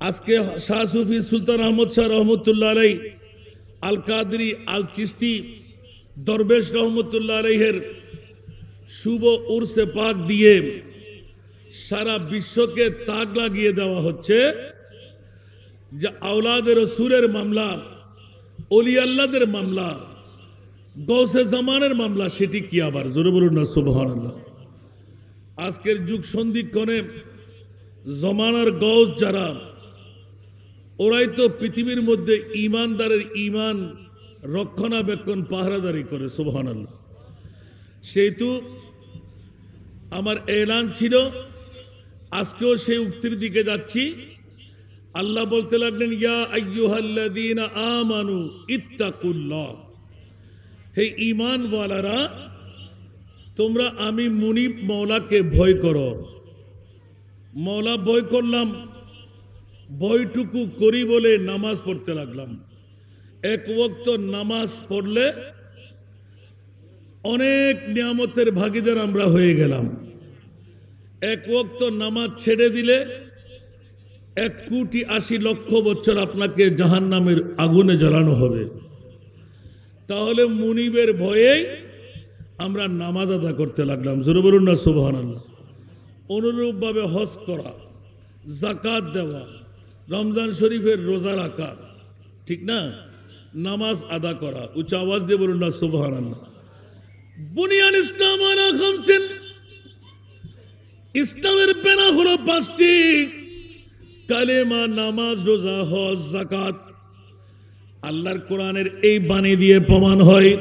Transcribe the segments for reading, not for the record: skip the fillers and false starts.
আজকে শাহ সুফি সুলতান আহমদ শাহ রহমতুল্লাহ আলাই, আল কাদরি, আল চিস্তি দরবেশ রহমতুল্লাহ আলাইহের শুভ উরসে পাক দিয়ে সারা বিশ্বকে তাক লাগিয়ে দেওয়া হচ্ছে যে আওলাদের রসুলের মামলা, ওলি আল্লাহদের মামলা, গৌসে জামানের মামলা, সেটি কি আবার? জোরে বলুন না সুবহানাল্লাহ। আজকের যুগ সন্ধিক্ষণে জমানার গৌস যারা, ওরাই তো পৃথিবীর মধ্যে ইমানদারের ইমান রক্ষণাবেক্ষণ পাহারাদারি করে, সুবহানাল্লাহ। সেহেতু আমার এলান ছিল, আজকেও সেই উক্তির দিকে যাচ্ছি। আল্লাহ বলতে লাগলেন, ইয়া আইয়ুহাল্লাযীনা আমানু ইত্তাকুল্লাহ, হে ঈমানওয়ালারা, তোমরা আমি মুনিব মওলাকে ভয় করো। মওলা ভয় করলাম, ভয়টুকু করি বলে নামাজ পড়তে লাগলাম। এক ওয়াক্ত নামাজ পড়লে অনেক নিয়ামতের ভাগীদার আমরা হয়ে গেলাম। এক ওয়াক্ত নামাজ ছেড়ে দিলে 1,80,00,000 বছর আপনাকে জাহান্নামের আগুনে জ্বালানো হবে। তাহলে মুনিবের ভয়েই আমরা নামাজ আদা করতে লাগলাম। জোরে বলুন না সুবহানাল্লাহ। অনুরূপভাবে হজ করা, যাকাত দেওয়া, রমজান শরীফের রোজা রাখা, ঠিক না? নামাজ আদা করা, উচ্চ আওয়াজ দিয়ে বলুন না সুবহানাল্লাহ। বুনিয়াল ইসলাম আলা খামসিন, ইসলামের বেনা হলো 5টি: কালেমা, নামাজ, রোজা, হজ, যাকাত। আল্লাহর কোরআনের এই বাণী দিয়ে প্রমাণ হয়,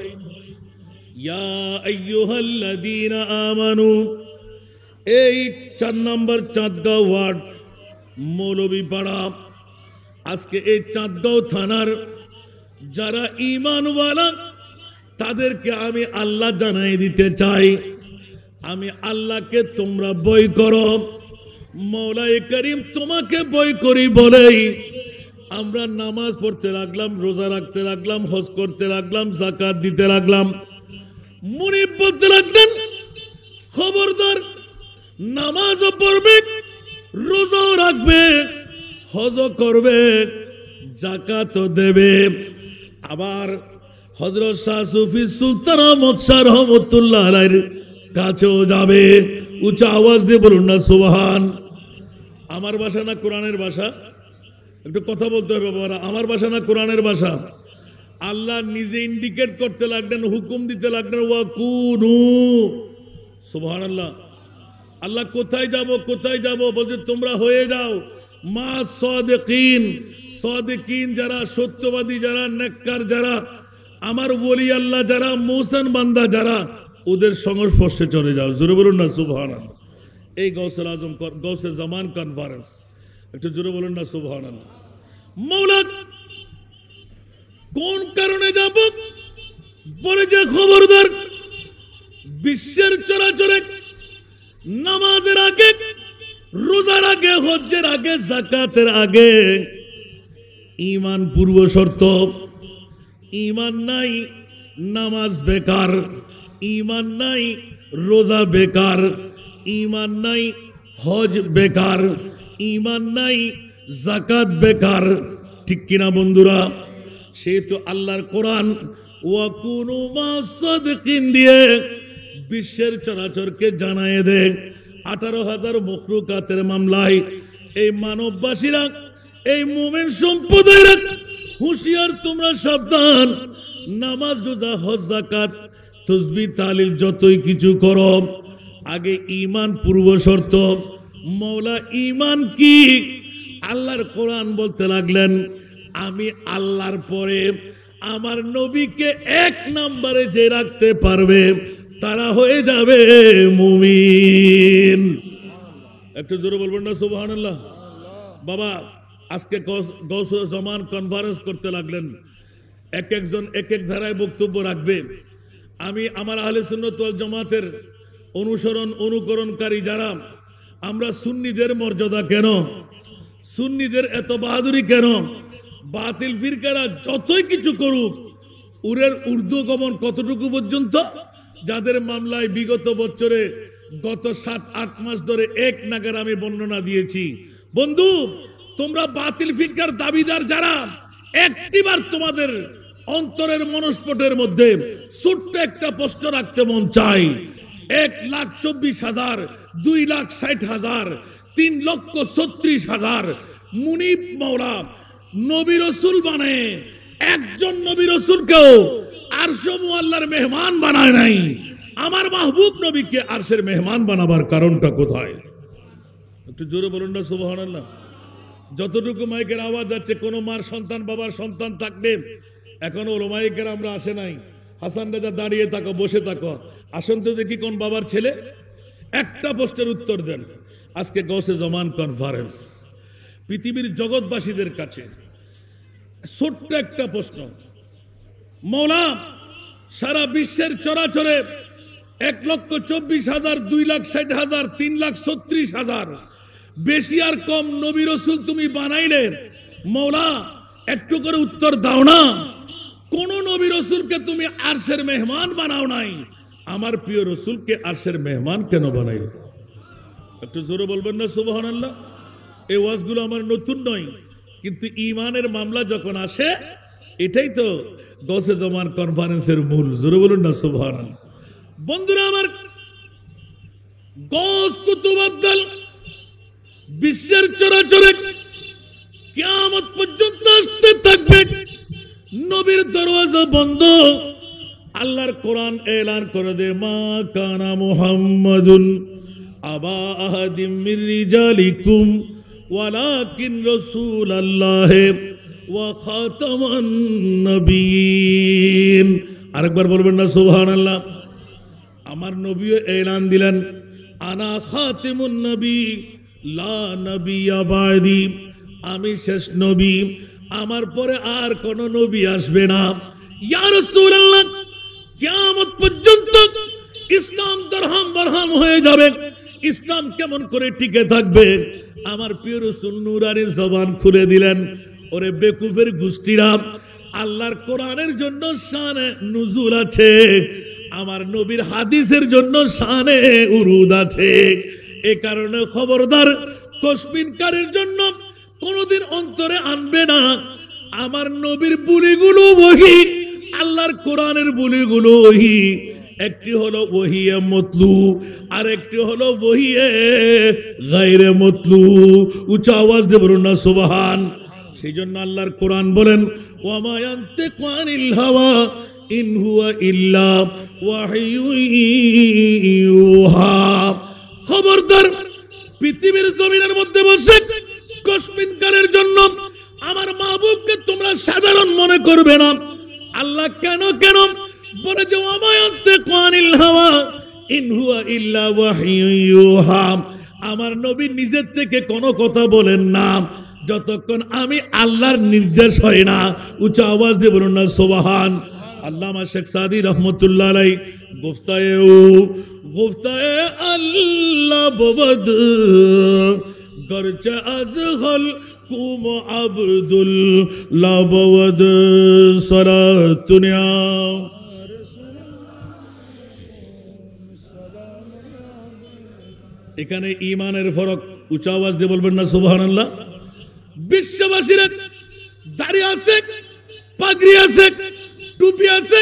ইয়া আইয়ুহাল্লাযীনা আমানু। এই 4 নম্বর চাঁদগাঁও ওয়ার্ড, মৌলভীপাড়া। আজকে এই চাঁদগাঁও থানার যারা ঈমানওয়ালা, তাদেরকে আমি আল্লাহ জানাই দিতে চাই, আমি আল্লাহকে তোমরা ভয় করো। মওলায়ে করিম তোমাকে ভয় করি বলেই আমরা নামাজ পড়তে লাগলাম, রোজা রাখতে লাগলাম, হজ করতে লাগলাম, যাকাত দিতে লাগলাম। মুনিব বলতে লাগলেন, খবরদার, নামাজও পড়বে, রোজাও রাখবে, হজও করবে, যাকাতও দেবে। আবার হযরত শাহ সুফি সুলতান আহমদ শাহ রহমতুল্লাহ আলাইহির কাছেও যাবে। উচ্চ আওয়াজ দিয়ে বলুন না সুবহান। আমার ভাষা না কোরআনের ভাষা? একটু কথা বলতে হবে বাবারা। আমার ভাষা না কোরআনের ভাষা? আল্লাহ নিজে ইন্ডিকেট করতে লাগলেন, হুকুম দিতে লাগলেন, ওয়া কুনু, সুবহানাল্লাহ। আল্লাহ কোথায় যাব, কোথায় যাব? বলছে তোমরা হয়ে যাও মা সাদিকিন। সাদিকিন যারা, সত্যবাদী যারা, নেককার যারা, আমার ওলি আল্লাহ যারা, মুহসিন বান্দা যারা, ওদের সংস্পর্শে চলে যাও। জোরে বলুন না সুবহানাল্লাহ। এই গৌসুল আজম, গৌসে জামান কনফারেন্স, একটু জোরে বলুন না সুবহানাল্লাহ। মওলা কোন কারণে যাব? বলে যে খবরদার, বিশ্বের চরাচরে নামাজের আগে, রোজার আগে, হজ্জের আগে, যাকাতের আগে ঈমান পূর্ব শর্ত। ঈমান নাই, নামাজ বেকার। ঈমান নাই, রোজা বেকার। ঈমান নাই, হজ বেকার। ঈমান নাই, যাকাত বেকার। ঠিক কিনা বন্ধুরা? সেহেতু আল্লাহর কোরআন ওয়া কুনু মা'আস সাদিকিন দিয়ে বিশ্বের চরাচরকে জানায় দেয়। 18,000 মখলুকাতের মামলায় এই মানববাসীরা, এই মুমিন সম্প্রদায়েরা হুঁশিয়ার, তোমরা সাবধান। নামাজ, রোজা, হজ, যাকাত, তাসবিহ, তাহলিল যতই কিছু করো, আগে ঈমান পূর্ব শর্ত। মওলা ঈমান কি? আল্লাহর কোরআন বলতে লাগলেন, আমি আল্লাহর পরে আমার নবীকে 1 নম্বরে যে রাখতে পারবে, তারা হয়ে যাবে মুমিন। একটু জোরে বলবেন না সুবহানাল্লাহ। বাবা, আজকে গৌসুল জামান কনফারেন্স করতে লাগলেন, এক একজন এক এক ধারায় বক্তব্য রাখবে। আমি আমার আহলে সুন্নাত ওয়াল জামাতের অনুসরণ, অনুকরণকারী যারা, আমরা সুন্নিদের মর্যাদা কেন, সুন্নিদের এত বাহাদুরি কেন? বাতিল ফিরকারা যতই কিছু করুক, উরের উর্দু গমন কতটুকু পর্যন্ত? যাদের মামলায় বিগত বছরে, গত 7-8 মাস ধরে এক নাগার আমি বর্ণনা দিয়েছি। বন্ধু, তোমরা বাতিল ফিকরার দাবিদার যারা, একটিবার তোমাদের অন্তরের মনস্পটের মধ্যে ছোট্ট একটা প্রশ্ন রাখতে মন চাই। 1,24,000, 2,60,000, 3,36,000 মুনিব মাওলা নবী রাসূল বানায়, একজন নবী রাসূলকেও আরশে মুআল্লার মেহমান বানায় নাই। আমার মাহবুব নবীকে আরশের মেহমান বানাবার কারণটা কোথায়? একটু জোরে বলুন না সুবহানাল্লাহ। যতটুকু মাইকের আওয়াজ যাচ্ছে, কোন মার সন্তান বাবার সন্তান থাকলে, এখনো ওলামায়ে আমরা আসে নাই। হাসান রাজা দাঁড়িয়ে থাকো, বসে থাকো, আসেন তো দেখি কোন বাবার ছেলে। একটা প্রশ্নের উত্তর দেন। আজকে গৌসে জমান কনফারেন্স পৃথিবীর জগৎবাসীদের কাছে ছোট্ট একটা প্রশ্ন। মৌলা সারা বিশ্বের চরাচরে 1,24,000, 2,60,000, 3,36,000 বেশি আর কম নবী রাসূল তুমি বানাইলে, মৌলা একটু করে উত্তর দাও না। কোন নবী রাসূলকে তুমি আরশের মেহমান বানাও নাই, আমার প্রিয় রাসূলকে আরশের মেহমান কেন বানাইলে? একটু জোরে বলবেন না সুবহানাল্লাহ। এই ওয়াজগুলো আমার নতুন নয়, কিন্তু ঈমানের মামলা যখন আসে, এটাই তো গৌসে জমান কনফারেন্সের মূল। জোরে বলুন না সুবহানাল্লাহ। বন্ধুরা আমার, গৌস কুতুব আব্দাল বিশ্বের চরাচরে কিয়ামত পর্যন্ত আসতে থাকবে, নবীর দরওয়াজা বন্ধ। আল্লাহর কোরআন এলান করে দে, মা কানা মুহাম্মাদুন আবা আহাদিম মির রিজালিকুম ওয়ালাকিন রাসূলুল্লাহ ওয়া খাতামান নবিয়্যিন। আরেকবার বলবেন না সুবহানাল্লাহ। আমার নবীও এলান দিলেন, আনা খাতিমুন নবী লা নবিয়্যা বাদি, আমি শেষ নবী, আমার পরে আর কোন নবী আসবে না। ইয়া রাসূলুল্লাহ, কিয়ামত পর্যন্ত ইসলাম দরহাম বরহাম হয়ে যাবে, ইসলাম কেমন করে টিকে থাকবে? আমার প্রিয় রাসূল নূরানী জবান খুলে দিলেন, ওরে বেকুফের গোষ্ঠীরা, আল্লাহর কোরআনের জন্য শানে নুজুল আছে, আমার নবীর হাদিসের জন্য শানে উরুদ আছে। এ কারণে খবরদার, কসমিনকারের জন্য কোনদিন অন্তরে আনবে না। আমার নবীর বুলিগুলো ওহী, আল্লাহর কোরআনের বুলিগুলো ওহী। একটি হলো ওহিয়ে মতলু, আর একটি হলো ওহিয়ে গায়রে মতলু। উচ্চ আওয়াজ দিয়ে বলুন না সুবহান। সেই জন্য আল্লাহর কোরআন বলেন, ওয়া মা ইয়ানতিকু আনিল হাওয়া ইন হুয়া ইল্লা ওয়াহয়ুন ইউহা। খবরদার, পৃথিবীর জমিনের মধ্যে বসে কসমিনকারের জন্য আমার মাহবুবকে তোমরা সাধারণ মনে করবে না। আল্লাহ কেন কেন বলে যে ওয়া মা ইয়ানতিকু আনিল হাওয়া ইন হুয়া ইল্লা ওয়াহয়ুন ইউহা। আমার নবী নিজের থেকে কোনো কথা বলেন না যতক্ষণ আমি আল্লাহর নির্দেশ হয় না। উচ্চ আওয়াজ দিয়ে বলুন না সুবহান। আল্লামা শেখ সাদি রহমতুল্লাহ আলাইহি গুফতায়ে আল্লাহ ববদ গরচে আজগল কুম আব্দুল লাবদ সালাতুনিয়া। এখানে ঈমানের ফরক। উচ্চ আওয়াজ দিয়ে বলবেন না সুবহানাল্লাহ। বিশ্ববাসীরা দাড়ি আছে, পাগড়ি আছে, টুপি আছে,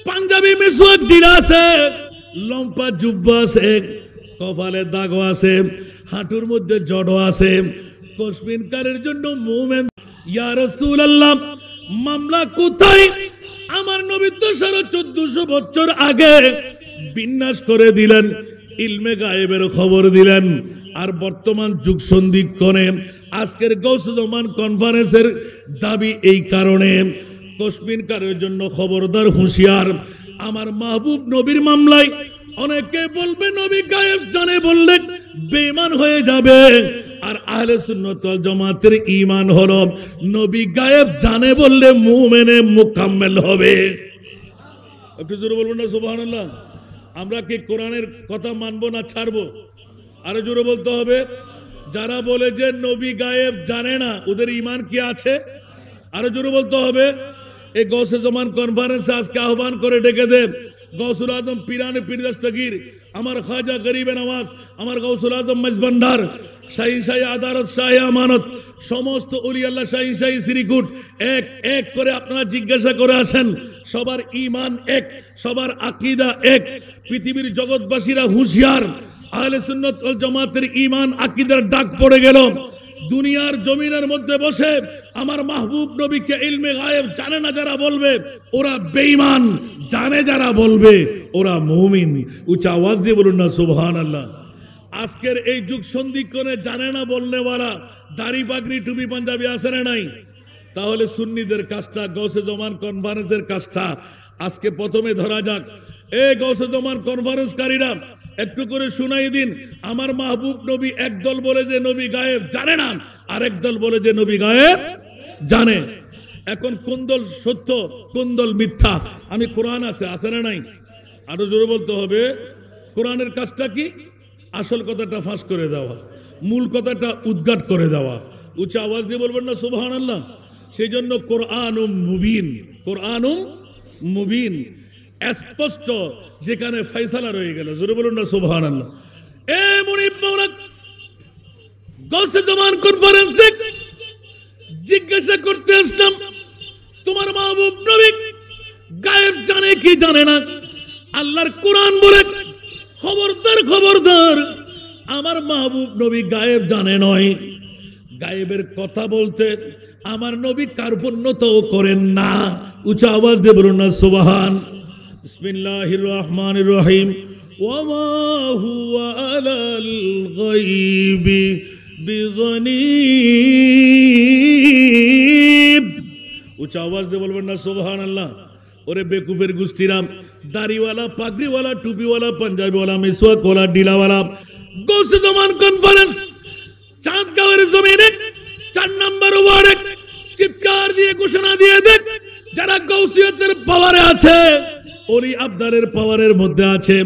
পাঞ্জাবি মিসওয়াক দিন আছে, লম্পা জুব্বা আছে, কপালে দাগ আছে, হাঁটুর মধ্যে জড় আছে। কসমিনকারের জন্য মুমিন, ইয়া রাসূলুল্লাহ, মামলা কোথায়? আমার নবী তো 1450 বছর আগে বিন্যাস করে দিলেন, ইলমে গায়েবের খবর দিলেন। আর বর্তমান যুগ সন্ধিক্ষণে আজকের গৌসে জমান কনফারেন্সের দাবি এই কারণে, কসমিনকারের জন্য খবরদার, হুঁশিয়ার। আমার মাহবুব নবীর মামলায় অনেকে বলবে নবী গায়েব জানে, বললে বেঈমান হয়ে যাবে। আর আহলে সুন্নাত ওয়াল জামাতের ঈমান হলো নবী গায়েব জানে বললে মুমিনে মুকাম্মেল হবে। একটু জোরে বলবেন না সুবহানাল্লাহ। আমরা কি কোরআনের কথা মানবো না ছাড়বো? আরো জোরে বলতে হবে। যারা বলে যে নবী গায়েব জানে না, ওদের ঈমান কি আছে? আরো জোরে বলতে হবে। এই গৌসে জমান কনফারেন্সে আজকে আহ্বান করে ডেকে দেন, গৌসুল আজম পিরানে পীর দস্তগীর, আমার খাজা গরিবে নওয়াজ, আমার গৌসুল আজম মজবন্ডার, শাহী শাহী আদালত, শাহী আমানত, সমস্ত ওলি আল্লাহ, শাহী শাহী শ্রীকুট, এক এক করে আপনারা জিজ্ঞাসা করে আসেন। সবার ঈমান এক, সবার আকীদা এক। পৃথিবীর জগৎবাসীরা হুঁশিয়ার, আহলে সুন্নাত ওয়াল জামাতের ঈমান আকীদার ডাক পড়ে গেল। দুনিয়ার জমিনের মধ্যে বসে আমার মাহবুব নবীকে ইলমে গায়েব জানে না যারা বলবে ওরা বেঈমান, জানে যারা বলবে ওরা মুমিন। উচ্চ আওয়াজ দিয়ে বলুন না সুবহানাল্লাহ। আজকের এই যুগ সন্ধিক্ষণে জানে না বলনেওয়ালা, দাড়ি পাগড়ি টুপি পাঞ্জাবি আছে না নাই? তাহলে সুন্নিদের কাজটা, গৌসে জমান কনফারেন্সের কাজটা আজকে প্রথমে ধরা যাক। এই গৌসে জমান কনফারেন্সকারীরা একটু করে শুনাই দিন, আমার মাহবুব নবী একদল বলে যে নবী গায়েব জানে না, আরেক দল বলে যে নবী গায়েব জানে। এখন কোন দল সত্য, কোন দল মিথ্যা? আমি কোরআন আছে না নাই? আরো জোরে বলতে হবে। কোরআনের কাজটা কি? আসল কথাটা ফাঁস করে দেওয়া, মূল কথাটা উদ্ঘাট করে দেওয়া। উচ্চ আওয়াজ দিয়ে বলবেন না সুবহানাল্লাহ। সেই জন্য কোরআনুম মুবিন, কোরআনুম মুবিন, স্পষ্ট, যেখানে ফয়সালা রয়ে গেল। জোরে বলুন না সুবহানাল্লাহ। এ মুনিব মাওলানা গৌসে জামান কনফারেন্সে জিজ্ঞাসা করতে আসলাম, তোমার মাহবুব নবী গায়েব জানে কি জানে না? আল্লাহর কোরআন বলে খবরদার খবরদার, আমার মাহবুব নবী গায়েব জানে নয়। গায়েবের কথা বলতে আমার নবী কার্পণ্যতাও করেন না। উচ্চ আওয়াজ দিয়ে বলুন না সুবহান। বিসমিল্লাহির রহমানির রহিম। ওয়ামা হুয়া আলাল গায়বি বিগনীব। উচ্চ আওয়াজ দিয়ে বলবেন না সুবহানাল্লাহ। ওরে বেকুফের গোষ্ঠীরাম, দাড়িওয়ালা, পাগড়িওয়ালা, টুপিওয়ালা, পাঞ্জাবিওয়ালা, মিসওয়াকওয়ালা, ডিলাওয়ালা, গৌসে জামান কনফারেন্স চাঁদগাঁওয়ের জমিনে 4 নম্বর ওয়ার্ডে চিৎকার দিয়ে ঘোষণা দিয়ে দেখ, যারা গৌসিয়তের পাওয়ারে আছে, ওলি আবদারের পাওয়ারের মধ্যে আছে,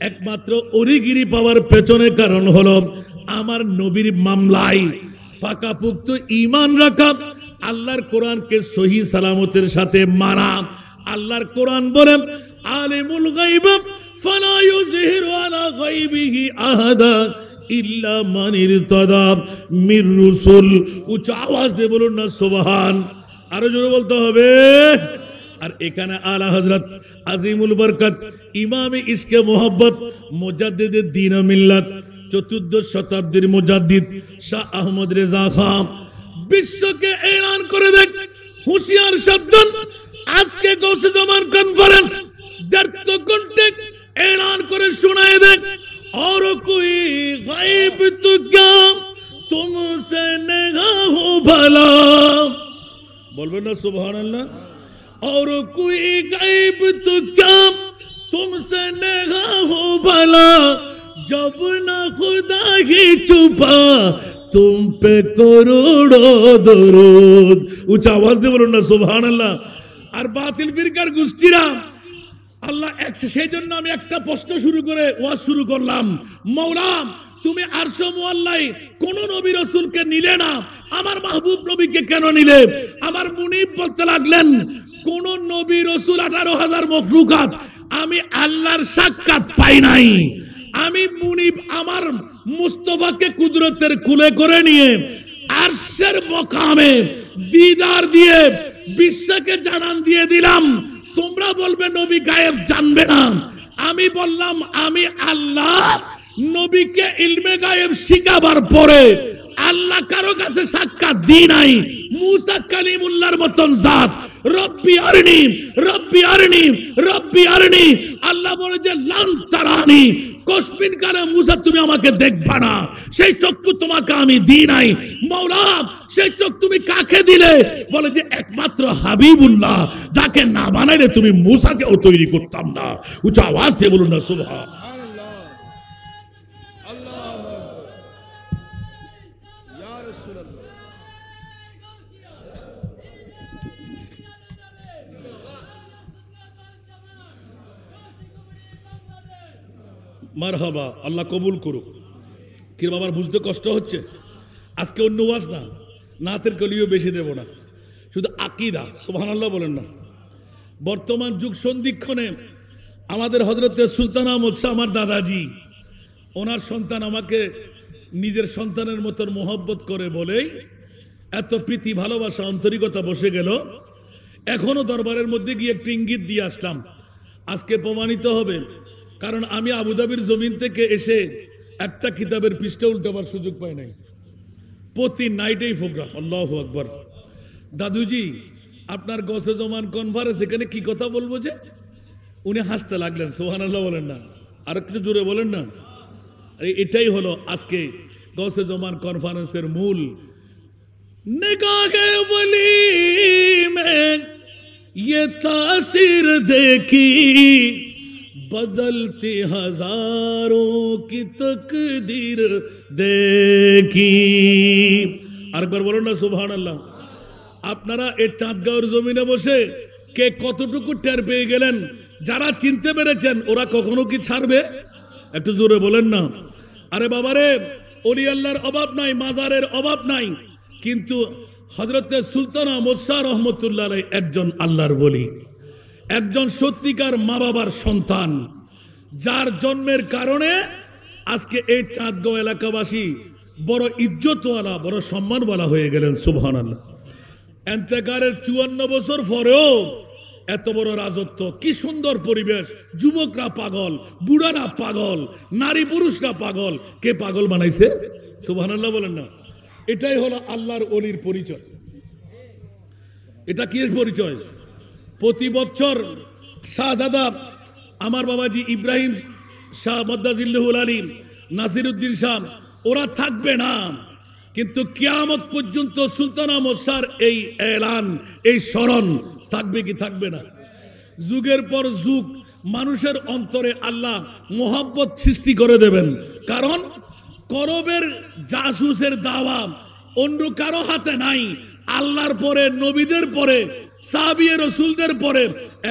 একমাত্র ওলিগিরি পাওয়ার পেছনে কারণ হলো আমার নবীর মামলায় পাকাপুক্ত ঈমান রাখা, আল্লাহর কোরআনকে সহি সালামতের সাথে মানা। আল্লাহর কোরআন বলে আলিমুল গায়ব ফালা ইউযহিরু আলা গায়বিহি আহাদা ইল্লা মান ইরতাদা মির রুসুল। উচ্চ আওয়াজ দিয়ে বলুন না সুবহান। আরো জোরে বলতে হবে। আর এখানে আলা হযরত আজিমুল বরকত ইমামে ইশকে মোহাব্বত মুজাদ্দিদে দ্বীন ও মিল্লাত 14 শতাব্দীর মুজাদ্দিদ শাহ আহমদ রেজা খান বিশ্বকে এলান করে দেখ, হুঁশিয়ার সাবধান, আজকে গৌসে জামান কনফারেন্স जर्द कॉन्टेक्ट ऐलान करे सुनाए दे, और कोई गायब तो क्या तुमसे निगाह हो भला, बोल ना सुभान अल्लाह। और कोई गायब तो क्या तुमसे निगाह हो भला, जब ना खुदा ही छुपा तुम पे करोड़ों दरूद। ऊंचा आवाज दे बोलो ना सुभान अल्लाह। और बातिल फिरकार गोष्ठीरा আল্লাহ সেই জন্য আমি একটা প্রশ্ন শুরু করে ওয়াজ শুরু করলাম, মওলা তুমি আরশ মুআল্লাই কোন নবী রাসূলকে নিলে না, আমার মাহবুব নবীকে কেন নিলে? আমার মুনিব বলতে লাগলেন কোন নবী রাসূল 18,000 মখলুকাত আমি আল্লাহর সাক্ষাৎ পাই নাই। আমি মুনিব আমার মুস্তাফাকে কুদরতের কুলে করে নিয়ে আরশের মকামে দিদার দিয়ে বিশ্বকে জানান দিয়ে দিলাম। তোমরা বলবে নবী গায়েব জানবে না, আমি বললাম আমি আল্লাহ নবীকে ইলমে গায়েব শিখাবার পরে আল্লাহ কারো কাছে সাক্ষাৎ দিই নাই। মুসা কালিমুল্লাহর মতন জাত রব্বি আরনি রব্বি আরনি রব্বি আরনি, আল্লাহ বলে যে লান তারানি, কসমিন কারে মুসা তুমি আমাকে দেখবা না, সেই চক্ষু তোমাকে আমি দিই নাই। মাওলা সেই চোখ তুমি কাকে দিলে? বলে যে একমাত্র হাবিবুল্লাহ, যাকে না বানাইলে তুমি মুসাকেও তৈরি করতাম না। উচ্চ আওয়াজ দিয়ে বলুন না সুবহান। মারহাবা, আল্লাহ কবুল করুক। কি বাবার বুঝতে কষ্ট হচ্ছে? আজকে অন্য ওয়াজ না, নাতের কলিও বেশি দেব না, শুধু আকীদা। সুবহানাল্লাহ বলেন না। বর্তমান যুগ সন্ধিক্ষণে আমাদের হযরতে সুলতান আহমদ শাহ আমার দাদাজি, ওনার সন্তান আমাকে নিজের সন্তানের মতো মোহব্বত করে বলেই এত প্রীতি ভালোবাসা আন্তরিকতা বসে গেল। এখনো দরবারের মধ্যে গিয়ে একটু ইঙ্গিত দিয়ে আসলাম, আজকে প্রমাণিত হবে। কারণ আমি আবুধাবির জমিন থেকে এসে একটা কিতাবের পৃষ্ঠা উল্টাবার সুযোগ পাই নাই, প্রতি নাইটেই প্রোগ্রাম। আল্লাহু আকবার। দাদুজি আপনার গসে জমান কনফারেন্স, এখানে কি কথা বলবো যে? উনি হাসতে লাগলেন, সুবহানাল্লাহ বলেন না, আর একটু জোরে বলেন না। এটাই হলো আজকে গসে জমান কনফারেন্সের মূল। निगाहे वली में ये तासीर देखी, बदलती हजारों की तकदीर देखी। আরেকবার বলুন না সুবহানাল্লাহ। আপনারা এই চাঁদগাঁওয়ের জমিনে বসে কে কতটুকু টের পেয়ে গেলেন? যারা চিনতে পেরেছেন ওরা কখনো কি ছাড়বে? একটু জোরে বলেন না। আরে বাবারে, ওলি আল্লাহর অভাব নাই, মাজারের অভাব নাই, কিন্তু হযরতে সুলতান আহমদ শাহ রহমতুল্লাহ আলাইহি একজন আল্লাহর ওলি, একজন সত্যিকার মা বাবার সন্তান, যার জন্মের কারণে আজকে এই চাঁদগাঁও এলাকাবাসী বড় ইজ্জতওয়ালা, বড় সম্মানওয়ালা হয়ে গেলেন। সুবহানাল্লাহ। এন্তেকারের 54 বছর পরেও এত বড় রাজত্ব, কি সুন্দর পরিবেশ। যুবকরা পাগল, বুড়ারা পাগল, নারী পুরুষরা পাগল। কে পাগল বানাইছে? সুবহানাল্লাহ বলেন না। এটাই হলো আল্লাহর ওলির পরিচয়। এটা কি পরিচয়? প্রতি বছর শাহজাদা আমার বাবাজি ইব্রাহিম শাহ মাদ্দাজিল্লাহুল আলী, নাসিরউদ্দিন শাহ, ওরা থাকবে না, কিন্তু কিয়ামত পর্যন্ত সুলতান আহমদ শাহর এই এলান, এই স্মরণ থাকবে কি থাকবে না? যুগের পর যুগ মানুষের অন্তরে আল্লাহ মোহাব্বত সৃষ্টি করে দেবেন। কারণ করবের জাসুসের দাওয়া অন্য কারো হাতে নাই। আল্লাহর পরে, নবীদের পরে, সাহাবী রাসূলদের পরে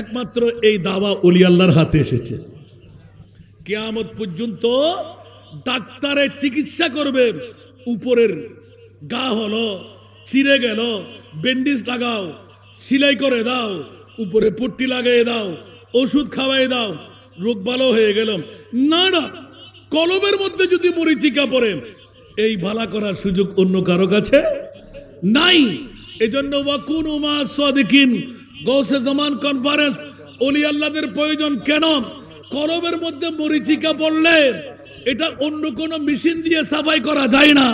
একমাত্র এই দাওয়া ওলি আল্লাহর হাতে এসেছে। কিয়ামত পর্যন্ত ডাক্তারে চিকিৎসা করবে, উপরের গা হলো ছিঁড়ে গেল, ব্যান্ডেজ লাগাও, সেলাই করে দাও, উপরে পট্টি লাগিয়ে দাও, ওষুধ খাওয়াই দাও, রোগ ভালো হয়ে গেল। না না, কলবের মধ্যে যদি মরিচিকা পড়ে, এই ভালা করার সুযোগ অন্য কারো কাছে নাই। এজন্য ওয়াকুনু মা সাদিকিন, গৌসে জামান কনফারেন্স, ওলি আল্লাহদের প্রয়োজন কেন? কলবের মধ্যে মরিচিকা পড়লে এটা অন্য কোন মেশিন দিয়ে সাফাই করা যায় না।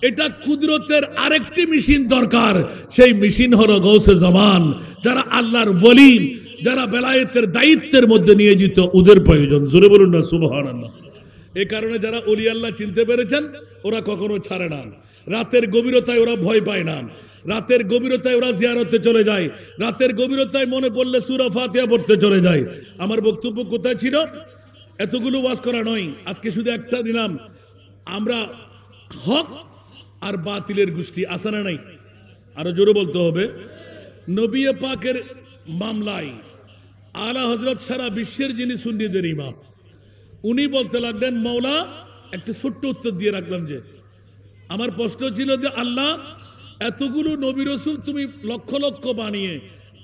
এটা কুদরতের আরেকটি মেশিন দরকার। সেই মেশিন হলো গৌসে জামান, যারা আল্লাহর ওলি, যারা বেলায়েতের দায়িত্বের মধ্যে নিয়োজিত, ওদের প্রয়োজন। জোরে বলুন না সুবহানাল্লাহ। এই কারণে যারা ওলি আল্লাহ চিনতে পেরেছেন ওরা কখনো ছাড়ে না। রাতের গভীরতায় ওরা ভয় পায় না, রাতের গভীরতায় ওরা জিয়ারতে চলে যায়, রাতের গভীরতায় মনে পড়লে সূরা ফাতিহা পড়তে চলে যায়। আমার বক্তব্য কোথায় ছিল? এতগুলো ওয়াজ করা নয়, আজকে শুধু একটা দিলাম। আমরা হক আর বাতিলের গোষ্ঠী আছে না নাই? আরো জোরে বলতে হবে। নবী পাকের মামলায় আলা হযরত সারা বিশ্বের যিনি সুন্নিদের ইমাম, উনি বলতে লাগলেন, মাওলা একটা ছোট্ট উত্তর দিয়ে রাখলাম যে আমার প্রশ্ন ছিল যে আল্লাহ এতগুলো নবী রাসূল তুমি লক্ষ লক্ষ বানিয়ে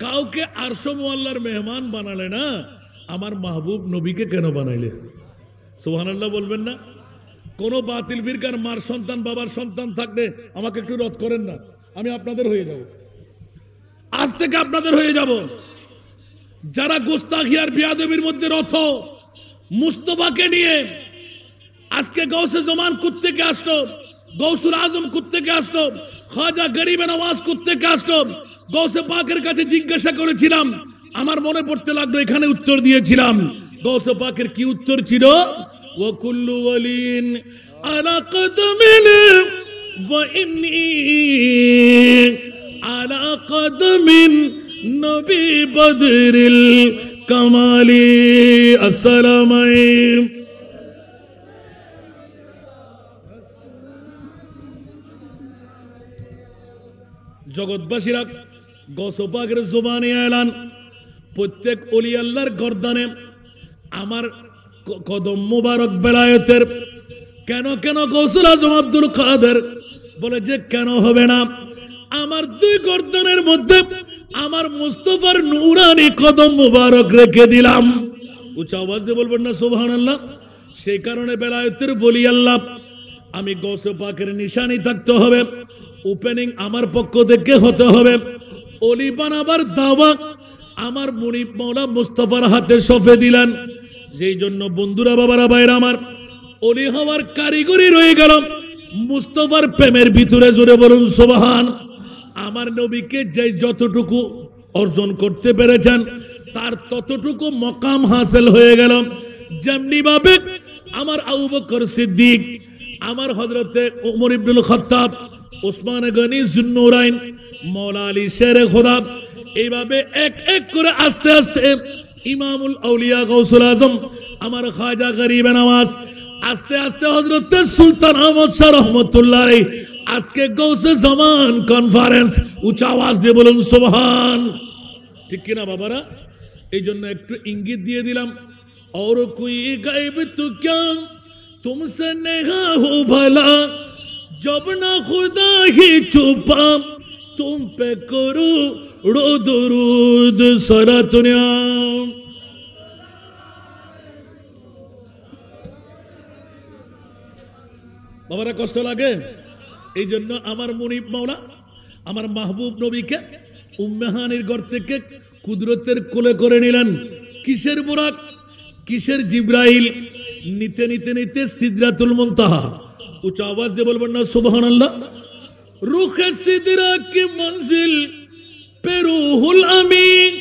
কাউকে আরশ মুআল্লার মেহমান বানালে না, আমার মাহবুব নবীকে কেন বানাইলে? সুবহানাল্লাহ বলবেন না? কোন বাতিল ফিরকার মার সন্তান, বাবার সন্তান থাকলে আমাকে একটু রদ করেন না, আমি আপনাদের হয়ে যাব, আজ থেকে আপনাদের হয়ে যাব। যারা গোস্তাখি আর বিয়াদবির মধ্যে রত, মুস্তাফাকে নিয়ে আজকে গৌসে জামান কুত্তেকে আসলো, গৌসুল আজম কুত্তেকে আসলো, খাজা গরিবে নওয়াজ কুত্তেকে আসলো। গৌসে পাকের কাছে জিজ্ঞাসা করেছিলাম, আমার মনে পড়তে লাগলো, এখানে উত্তর দিয়েছিলাম। গৌসে পাকের কি উত্তর ছিল? ওয়া কুল্লু ওয়ালিন আলা কদমিন ওয়া ইন্নী আলা কদমিন নবী বদরিল কামালি। আসসালামু আলাইকুম। জগৎবাসীরা গৌসে পাকের জবানে এলান, প্রত্যেক ওলি আল্লাহর গর্দানে আমার কদম মুবারক বেলায়েতের। কেন কেন গৌসুল আজম আব্দুল কাদের বলে যে কেন হবে না, আমার দুই গর্দানের মধ্যে আমার মুস্তাফার নূরানি কদম মুবারক রেখে দিলাম। উচ্চ আওয়াজ দিয়ে বলবেন না সুবহানাল্লাহ। সেই কারণে বেলায়েতের বলি আল্লাহ, আমি গৌসে পাকের নিশানি থাকতে হবে, ওপেনিং আমার পক্ষ থেকে হতে হবে। অলি বানাবার দাওয়া আমার মুনিব মাওলা মুস্তাফার হাতে সঁপে দিলেন। যেই জন্য বন্ধুরা, বাবারা, ভাইরা আমার, অলি হওয়ার কারিগরি রয়ে গেল মুস্তাফার প্রেমের ভিতরে। জোরে বলুন সুবহান। আমার নবীকে যে যতটুকু অর্জন করতে পেরেছেন তার ততটুকু মকাম হাসিল হয়ে গেল। যেমনি ভাবে আমার আবু বকর সিদ্দিক, আমার হযরতে ওমর ইবনুল খাত্তাব, ওসমান গনি যুন্নুরাইন, মাওলা আলী শেরে খোদা, এইভাবে এক এক করে আস্তে আস্তে ইমামুল আউলিয়া গাউসুল আজম আমার খাজা গরিবে নওয়াজ, আস্তে আস্তে হযরতে সুলতান আহমদ শাহ রহমাতুল্লাহ আলাইহি, আজকে গৌসে জামান কনফারেন্স। উচ্চ আওয়াজ দিয়ে বলুন সুবহান। ঠিক কিনা বাবারা? এই জন্য একটু ইঙ্গিত দিয়ে দিলাম। और कोई गायब तो क्या तुमसे नेहा हो भला, जब ना खुदा ही छुपा तुम पे करो रो दुरूद सारा दुनिया। বাবারা কষ্ট লাগে? এই জন্য আমার মুনিব মাওলা আমার মাহবুব নবীকে উম্মেহানির ঘর থেকে কুদরতের কোলে করে নিলেন। কিসের বুরাক, কিসের জিব্রাইল, নিতে নিতে নিতে সিদরাতুল মুনতাহা। উচ্চ আওয়াজ দিয়ে বলবেন না সুবহানাল্লাহ। রুখে সিদরা কি মঞ্জিল पे रूहुल अमीन,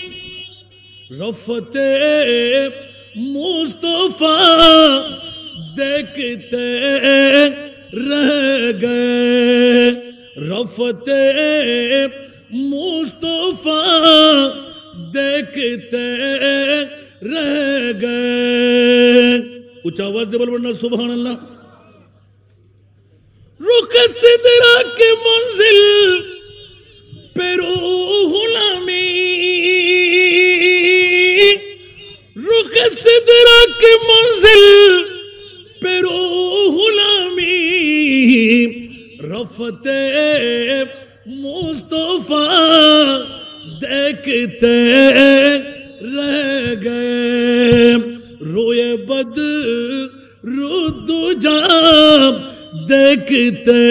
रफ़ते मुस्तफ़ा देखते रह गए, रफ़ते मुस्तफ़ा देखते रह गए। उच्च आवाज दे बोल ना सुभान अल्लाह। रुख सिदरा की मंजिल पे रूहुल अमीन, रुख सिदरा की मंजिल पे रूहुल अमीन, रफ़ते मुस्तफ़ा देखते रह गए, रोए बदरुद्दुजा देखते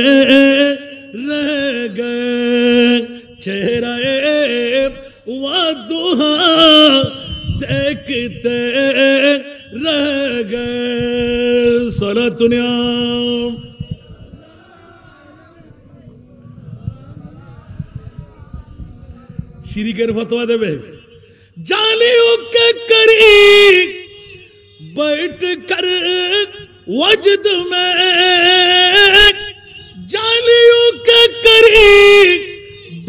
रह गए, चेहरे वदुहा देखते रह गए। सलातुनिया शिरिकेर फतवा देवे। जालियों के करीब बैठ कर वजद में, जालियों के करीब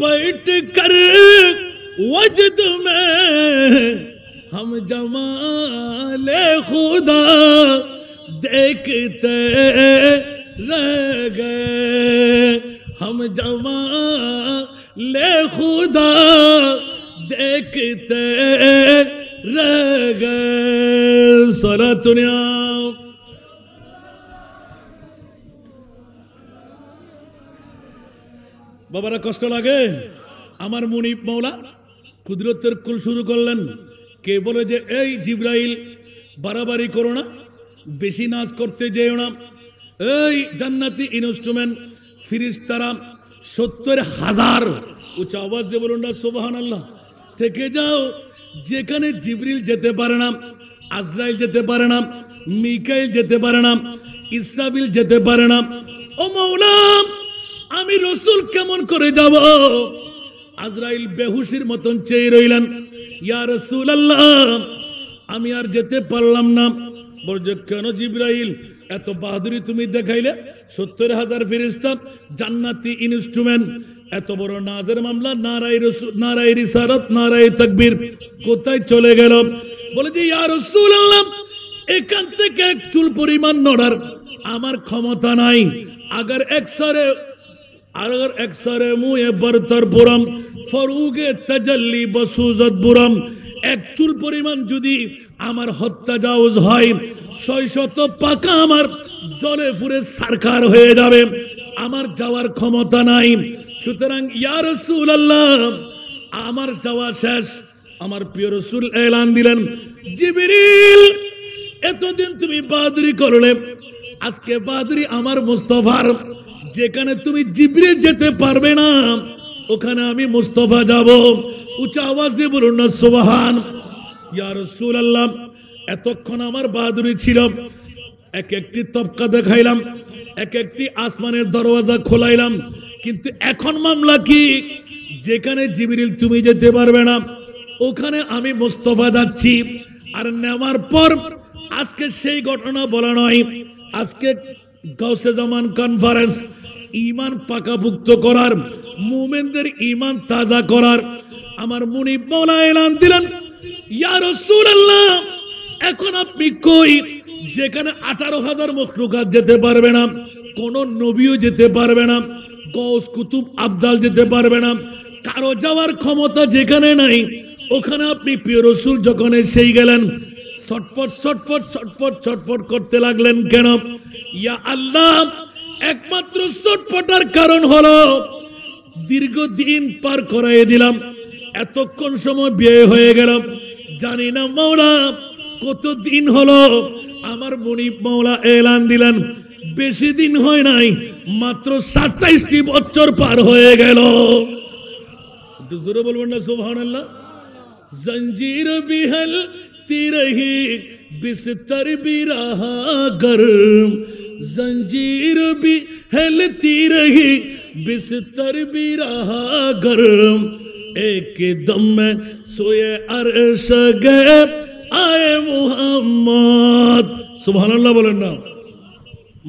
बैठ कर वजद में, हम जमाले खुदा देखते रह गए, हम जमाले खुदा देखते रह गए। सलातुनिया বাবারা কষ্ট লাগে? আমার মুনিব মাওলা কুদরতের কুল শুরু করলেন। কে বলে যে এই জিব্রাইল বাড়াবাড়ি করো না, বেশি নাচ করতে যেও না, এই জান্নাতি ইনস্ট্রুমেন্ট ফিরিস্তারা 70,000, উচ্চ আওয়াজ দিয়ে বলুন না সুবহানাল্লাহ, থেকে যাও। যেখানে জিবরিল যেতে পারে না, আজরাইল যেতে পারে না, মিকাইল যেতে পারে না, ইসরাফিল যেতে পারে না, ও মাওলা আমি রসুল কেমন করে যাব? আজরাইল বেহুশির মতন চেয়ে রইলেন। ইয়া রাসূলুল্লাহ আমি আর যেতে পারলাম না। বলছে কেন জিবরাইল এত বাহাদুরি তুমি দেখাইলে? 70,000 ফেরেশতা জান্নাতি ইনস্ট্রুমেন্ট, এত বড় নাজের মামলা, নারায়ে রাসূল, নারায়ে রিসালাত, নারায়ে তাকবীর কোথায় চলে গেল? বলে যে ইয়া রাসূলুল্লাহ এখান থেকে এক চুল পরিমাণ নড়ার আমার ক্ষমতা নাই। अगर एक्सरे मुए बरतर पुरम फरुगे तजल्ली बसुजत बुरम, एक चुल परिमाण যদি আমার হত্যা জাওজ হয় 600 পাকা আমার জলে পুরে সরকার হয়ে যাবে, আমার যাওয়ার ক্ষমতা নাই। সুতরাং ইয়া রাসূলুল্লাহ আমার যাওয়া শেষ, আমার প্রিয় রাসূল এলান দিলেন, জিবরিল এতদিন তুমি বাহাদুরি করলে, আজকে বাহাদুরি আমার মুস্তাফার। যেখানে তুমি জিবরিল যেতে পারবে না ওখানে আমি মুস্তাফা যাব। উচ্চ আওয়াজ দিয়ে বলুন না সুবহান। ইয়া রাসূলুল্লাহ, এতক্ষণ আমার বাহাদুরি ছিল, এক একটি তবকা দেখাইলাম, এক একটি আসমানের দরওয়াজা খোলাইলাম, কিন্তু এখন মামলা কি? যেখানে জিবরিল তুমি যেতে পারবে না ওখানে আমি মুস্তাফা যাচ্ছি। আর নেওয়ার পর আজকে সেই ঘটনা বলা নয়, আজকে গাউসে জামান কনফারেন্স, ঈমান পাকাপুক্ত করার, মুমিনদের ঈমান তাজা করার। আমার মুনিব মাওলা এলান দিলেন, ইয়া রাসূলুল্লাহ এখন আপনি কই? যেখানে 18,000 মখলুকাত যেতে পারবে না, কোন নবীও যেতে পারবে না, গৌস কুতুব আবদাল যেতে পারবে না, কারো যাওয়ার ক্ষমতা যেখানে নাই, ওখানে আপনি প্রিয় রাসূল যখন এসেই গেলেন, ছটফট ছটফট ছটফট ছটফট করতে লাগলেন কেন? ইয়া আল্লাহ, একমাত্র ছটফটার কারণ হলো দীর্ঘদিন পার করাই দিলাম, এতক্ষণ সময় ব্যয় হয়ে গেল, জানি না মাওলা কতদিন হলো। আমার মুনিব মাওলা এলান দিলেন, বেশি দিন হয় নাই, মাত্র 27টি বছর পার হয়ে গেল। একটু জোরে বলবেন না সুবহানাল্লাহ। জঞ্জির বিহল তিরহি বিস্তর বিরাহা গরম, জঞ্জির বিহল তিরহি বিস্তর বিরাহা গরম, एक दम में सोए अर्श गए आए मुहम्मद। सुबहानाल्लाह बोलें ना,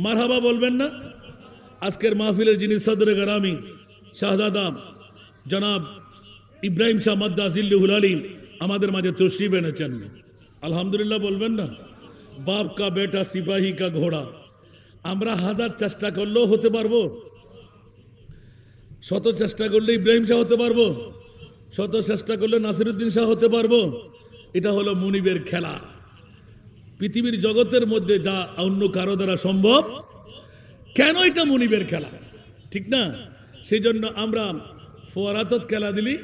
মারহাবা বলবেন না। আজকের মাহফিলের যিনি সদরে গরামি শাহজাদা জনাব ইব্রাহিম শাহ মাদ্দা জিল্লুহুল আলী আমাদের মাঝে তশরিফ এনেছেন, আলহামদুলিল্লাহ বলবেন না। বাপ কা বেটা সিপাহী কা ঘোড়া। আমরা হাজার চেষ্টা করলেও হতে পারবো, শত চেষ্টা করলে ইব্রাহিম শাহ হতে পারবো, শত চেষ্টা করলে নাসিরউদ্দিন শাহ হতে পারবো। এটা হলো মুনিবের খেলা। পৃথিবীর জগতের মধ্যে যা অন্য কারো দ্বারা সম্ভব, কেন এটা মুনিবের খেলা, ঠিক না? সেই জন্য আমরা ফোয়ারাতত খেলা দিলি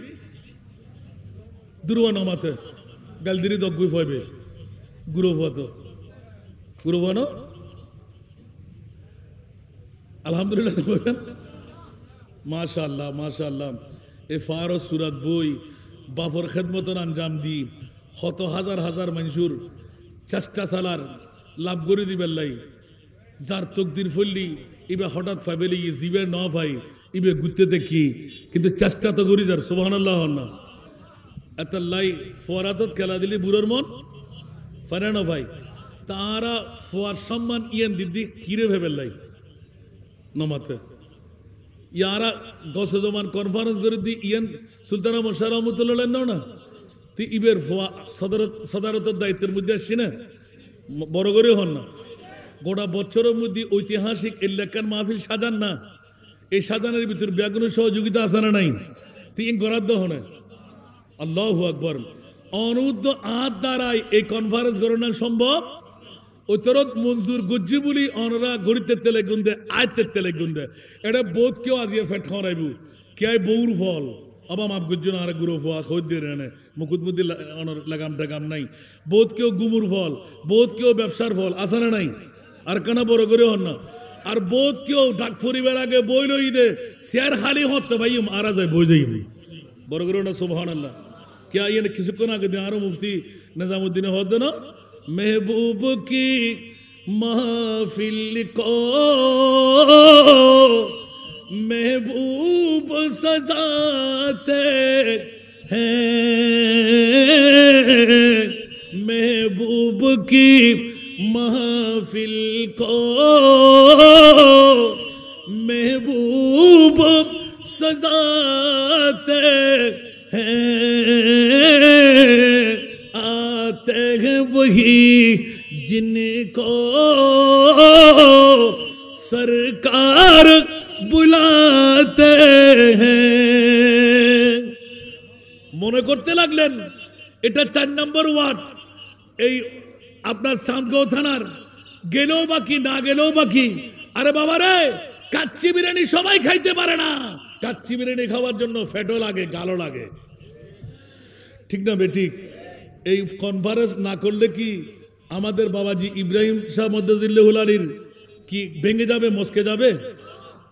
দুর্বা নমাতে গালদিরি দগুই ফয়বে গুরু ফতো গুরু ফনো আলহামদুলিল্লাহ বলেন মাশাআল্লাহ মাশাআল্লাহ। এ ফার সুরাত বই বাফর খেদমতন আঞ্জাম দি শত হাজার হাজার মানুষের চেষ্টা চালার লাভ করে দিবেন লাই, যার তকদির ফললি ইবে হঠাৎ ফাইবেলি জিবে ন ভাই ইবে ঘুরতে দেখি, কিন্তু চেষ্টা তো করি যার সুবহানাল্লাহ না। এত লাই ফোয়ারাতত খেলা দিলি বুড়োর মন ফারে না ভাই, তারা ফোয়ার সম্মান ইয়েন দিদি কিরে ভেবেল লাই নমাতে ইয়ারা গস জমান কনফারেন্স করে দি ইয়েন সুলতানা মোশাররফ রহমাতুল্লাহ না তুই ইবের ফোয়া সদারতের দায়িত্বের মধ্যে আসছি না, বড় করে হন না। গোটা বছরের মধ্যে ঐতিহাসিক এলাকার মাহফিল সাজান না, এই সাজানের ভিতর ব্যাগুন সহযোগিতা আছে না নাই? তিন গরাদ্দ হনে আল্লাহু আকবার। অনুদ্ধ আত দ্বারাই এই কনফারেন্স করানো সম্ভব। ওতরত মঞ্জুর গুজ্জি বলি অনরা গড়িতে তেলে গুন্দে আয়তে তেলে গুন্দে এটা বোধ কেউ আজিয়ে ফেট খাওয়াইব কে বউর ফল আবার মাপ গুজ্জন আর গুরু ফোয়া খোঁজ দিয়ে রেনে মুকুদ মুদি লাগাম টাগাম নাই। বোধ কেউ গুমুর ফল, বোধ কেউ ব্যবসার ফল আসা না নাই? আর কেনা বড় করে হন না। আর বোধ কেউ ডাক ফরিবার আগে বই লই দে শেয়ার খালি হতে ভাই মারা যায় বই যাই বড় করে না সুবহানাল্লাহ। क्या ये किसुकों आगे दियारो मुफ्ती निजामुद्दीन होते ना महबूब की महफिल को महबूब सजाते हैं, महबूब की महफिल को महबूब सजाते आते हैं वही जिनको सरकार बुलाते हैं। মনে করতে লাগলেন এটা 4 নম্বর ওয়ার্ড, এই আপনার চাঁদগাঁও থানার, গেলেও বাকি না গেলেও বাকি। আরে বাবা রে, কাচ্চি বিরিয়ানি সবাই খাইতে পারে না। কাচ্চি বিরিয়ানি খাওয়ার জন্য ফ্যাটও লাগে, গালও লাগে। ঠিক না বেঠিক? এই কনফারেন্স না করলে কি আমাদের বাবাজি ইব্রাহিম শাহ মদ্দাজিল্লাহুল আলীর কি ভেঙে যাবে, মস্কে যাবে?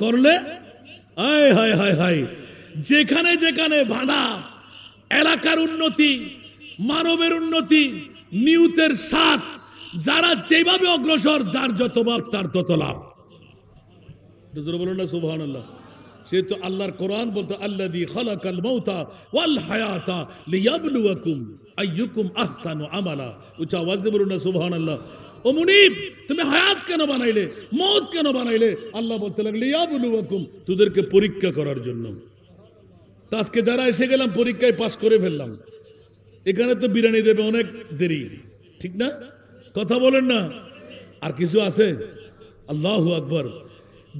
করলে হায় হায় হায় হায়, যেখানে যেখানে বাধা, এলাকার উন্নতি, মানবের উন্নতি, নিউতের সাথ, যারা যেভাবে অগ্রসর, যার যত বাপ তার তত লাভ। বলুন না সুবহানাল্লাহ। সে তো আল্লাহর কোরআন বলতো আল্লাযী খালাকাল মাউতা ওয়াল হায়াতা লিয়াবলুয়াকুম আইয়ুকুম আহসানু আমালা। উচ্চ আওয়াজ দিয়ে বলুন না সুবহানাল্লাহ। ও মুনিব, তুমি হায়াত কেন বানাইলে, মওত কেন বানাইলে? আল্লাহ বলতে লাগলেন লিয়াবলুয়াকুম, তোদেরকে পরীক্ষা করার জন্য। তা আজকে যারা এসে গেলাম পরীক্ষায় পাস করে ফেললাম, এখানে তো বিরিয়ানি দেবে অনেক দেরি, ঠিক না? কথা বলেন না। আর কিছু আছে? আল্লাহু আকবার।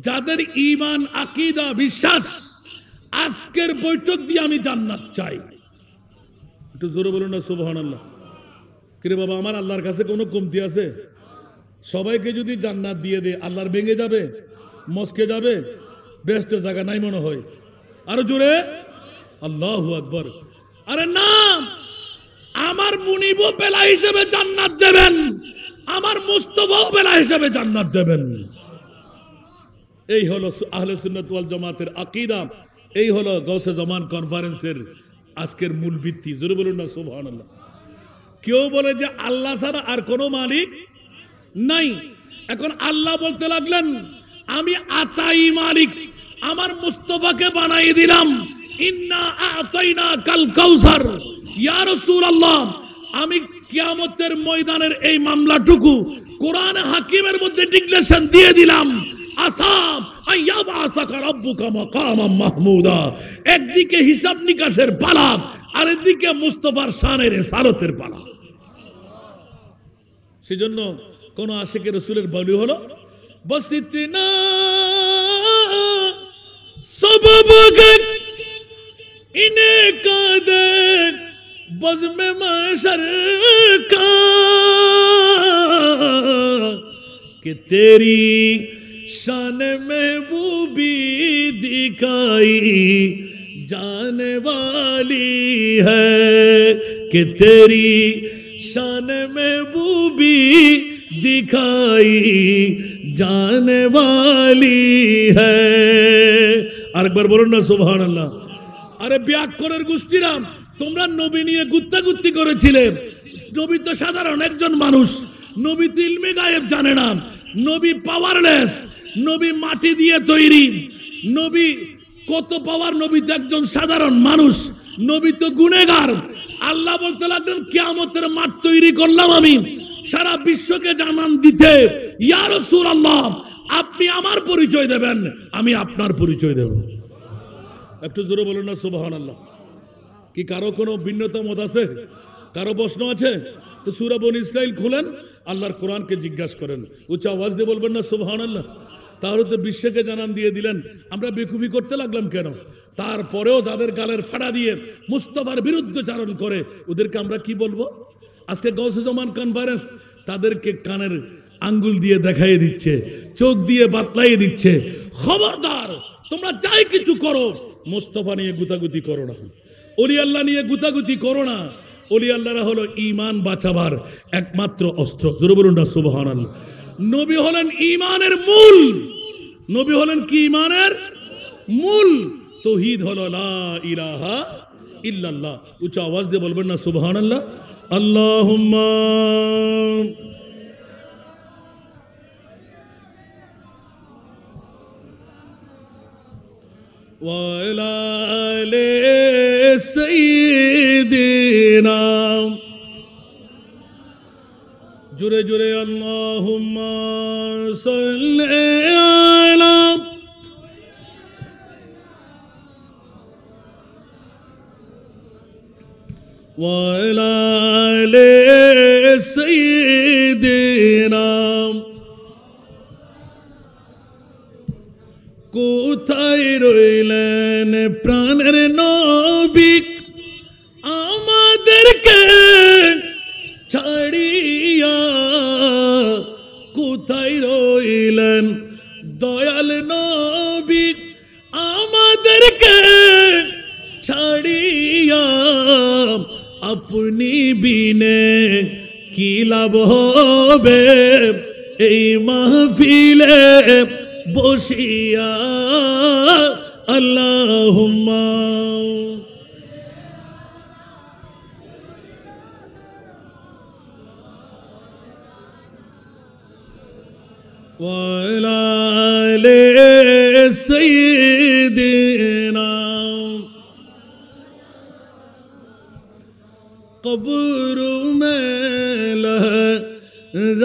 যাদের ঈমান, আকীদা, বিশ্বাস, আজকের বৈঠক দিয়ে আমি জান্নাত চাই, একটু জোরে বলুন না সুবহানাল্লাহ। কিরে বাবা, আমার আল্লাহর কাছে কোনো কমতি আছে? সবাইকে যদি জান্নাত দিয়ে দে, আল্লাহর ভেঙে যাবে, মস্কে যাবে, বেহেশতের জায়গা নাই মনে হয়? আরো জোরে আল্লাহু আকবার। আরে না, আমার মুনিবও বেলা হিসেবে জান্নাত দেবেন, আমার মুস্তাফাও বেলা হিসেবে জান্নাত দেবেন। এই হলো আহলে সুন্নাত ওয়াল জামাতের আকীদা, এই হলো গাউসে জামান কনফারেন্সের আজকের মূল ভিত্তি। জোরে বলুন না সুবহানাল্লাহ। কেউ বলে যে আল্লাহ ছাড়া আর কোনো মালিক নাই। এখন আল্লাহ বলতে লাগলেন আমি আতাই মালিক, আমার মুস্তাফাকে বানাই দিলাম, ইন্না আতাইনা কাল কাউসার। ইয়া রাসূলুল্লাহ, আমি কিয়ামতের ময়দানের এই মামলাটুকু কোরআনে হাকিমের মধ্যে ডিক্লেরেশন দিয়ে দিলাম, আসাম আইয়াবাসাকা রাব্বুকা মাকামাম মাহমুদা। একদিকে হিসাব নিকাশের পালা, আরেকদিকে মুস্তাফার শানের সারতের পালা। সেজন্য কোন আশিকের রাসূলের বলি হলো বসিতনা সবব গন ইনে কাদের বজমে মাশর কা कि तेरी शान महबूबी दिखाई जाने वाली है, कि तेरी शान महबूबी दिखाई जाने वाली है। আরেকবার বলুন না সুবহানাল্লাহ। আরে ব্যাকরণের গোষ্ঠীরা, তোমরা নবী নিয়ে গুত্তাগুত্তি করেছিলে। নবী তো সাধারণ একজন মানুষ, নবী তো ইলমে গায়েব জানে না, নবী পাওয়ারলেস, নবী মাটি দিয়ে তৈরি, নবী কত পাওয়ার, নবী তো একজন সাধারণ মানুষ, নবী তো গুনেহগার। আল্লাহ বলতে লাগলেন কিয়ামতের মাঠ তৈরি করলাম আমি সারা বিশ্বকে জানান দিতে, ইয়া রাসূলুল্লাহ আপনি আমার পরিচয় দেবেন, আমি আপনার পরিচয় দেব। একটু জোরে বলুন না সুবহানাল্লাহ। কি কারো কোনো ভিন্নতা মত আছে? কারো প্রশ্ন আছে? তো সূরা বনী ইসরাইল খুলেন, আল্লাহর কোরআনকে জিজ্ঞাসা করেন, উচ্চ আওয়াজ দিয়ে বলবেন না সুবহানাল্লাহ। তাহলে তো বিশ্বকে জানান দিয়ে দিলেন, আমরা বেকুফি করতে লাগলাম কেন? তারপরেও যাদের গালের ফাড়া দিয়ে মুস্তাফার বিরুদ্ধচারণ করে, ওদেরকে আমরা কি বলবো? আজকে গাউসে জামান কনফারেন্স তাদেরকে কানের আঙ্গুল দিয়ে দেখাইয়ে দিচ্ছে, চোখ দিয়ে বাতলাইয়ে দিচ্ছে, খবরদার তোমরা যাই কিছু করো, মুস্তাফা নিয়ে গুতাগুতি করো না, ওলি আল্লাহ নিয়ে গুতাগুতি করো না। ওলি আল্লাহরা হলো ঈমান বাঁচাবার একমাত্র অস্ত্র। জোরে বলুন না সুবহানাল্লাহ। নবী হলেন ঈমানের মূল। নবী হলেন কি? ঈমানের মূল। তাওহীদ হলো লা ইলাহা ইল্লাল্লাহ। উচ্চ আওয়াজ দিয়ে বলবেন না সুবহানাল্লাহ। আল্লাহুম্মা وعلى آل سيدنا جرے جرے اللهم صل على وعلى آل سيدنا কোথায় রইলেন প্রাণের নবী আমাদেরকে ছাড়িয়া, কোথায় রইলেন দয়াল নবী আমাদেরকে ছাড়িয়া, अपनी बीने की लाभ होबे এই মাহফিলে বসিয়া আল্লাহুম্মা ওয়া আলা আলি সাইয়্যিদিনা कब्र में लहराएंगे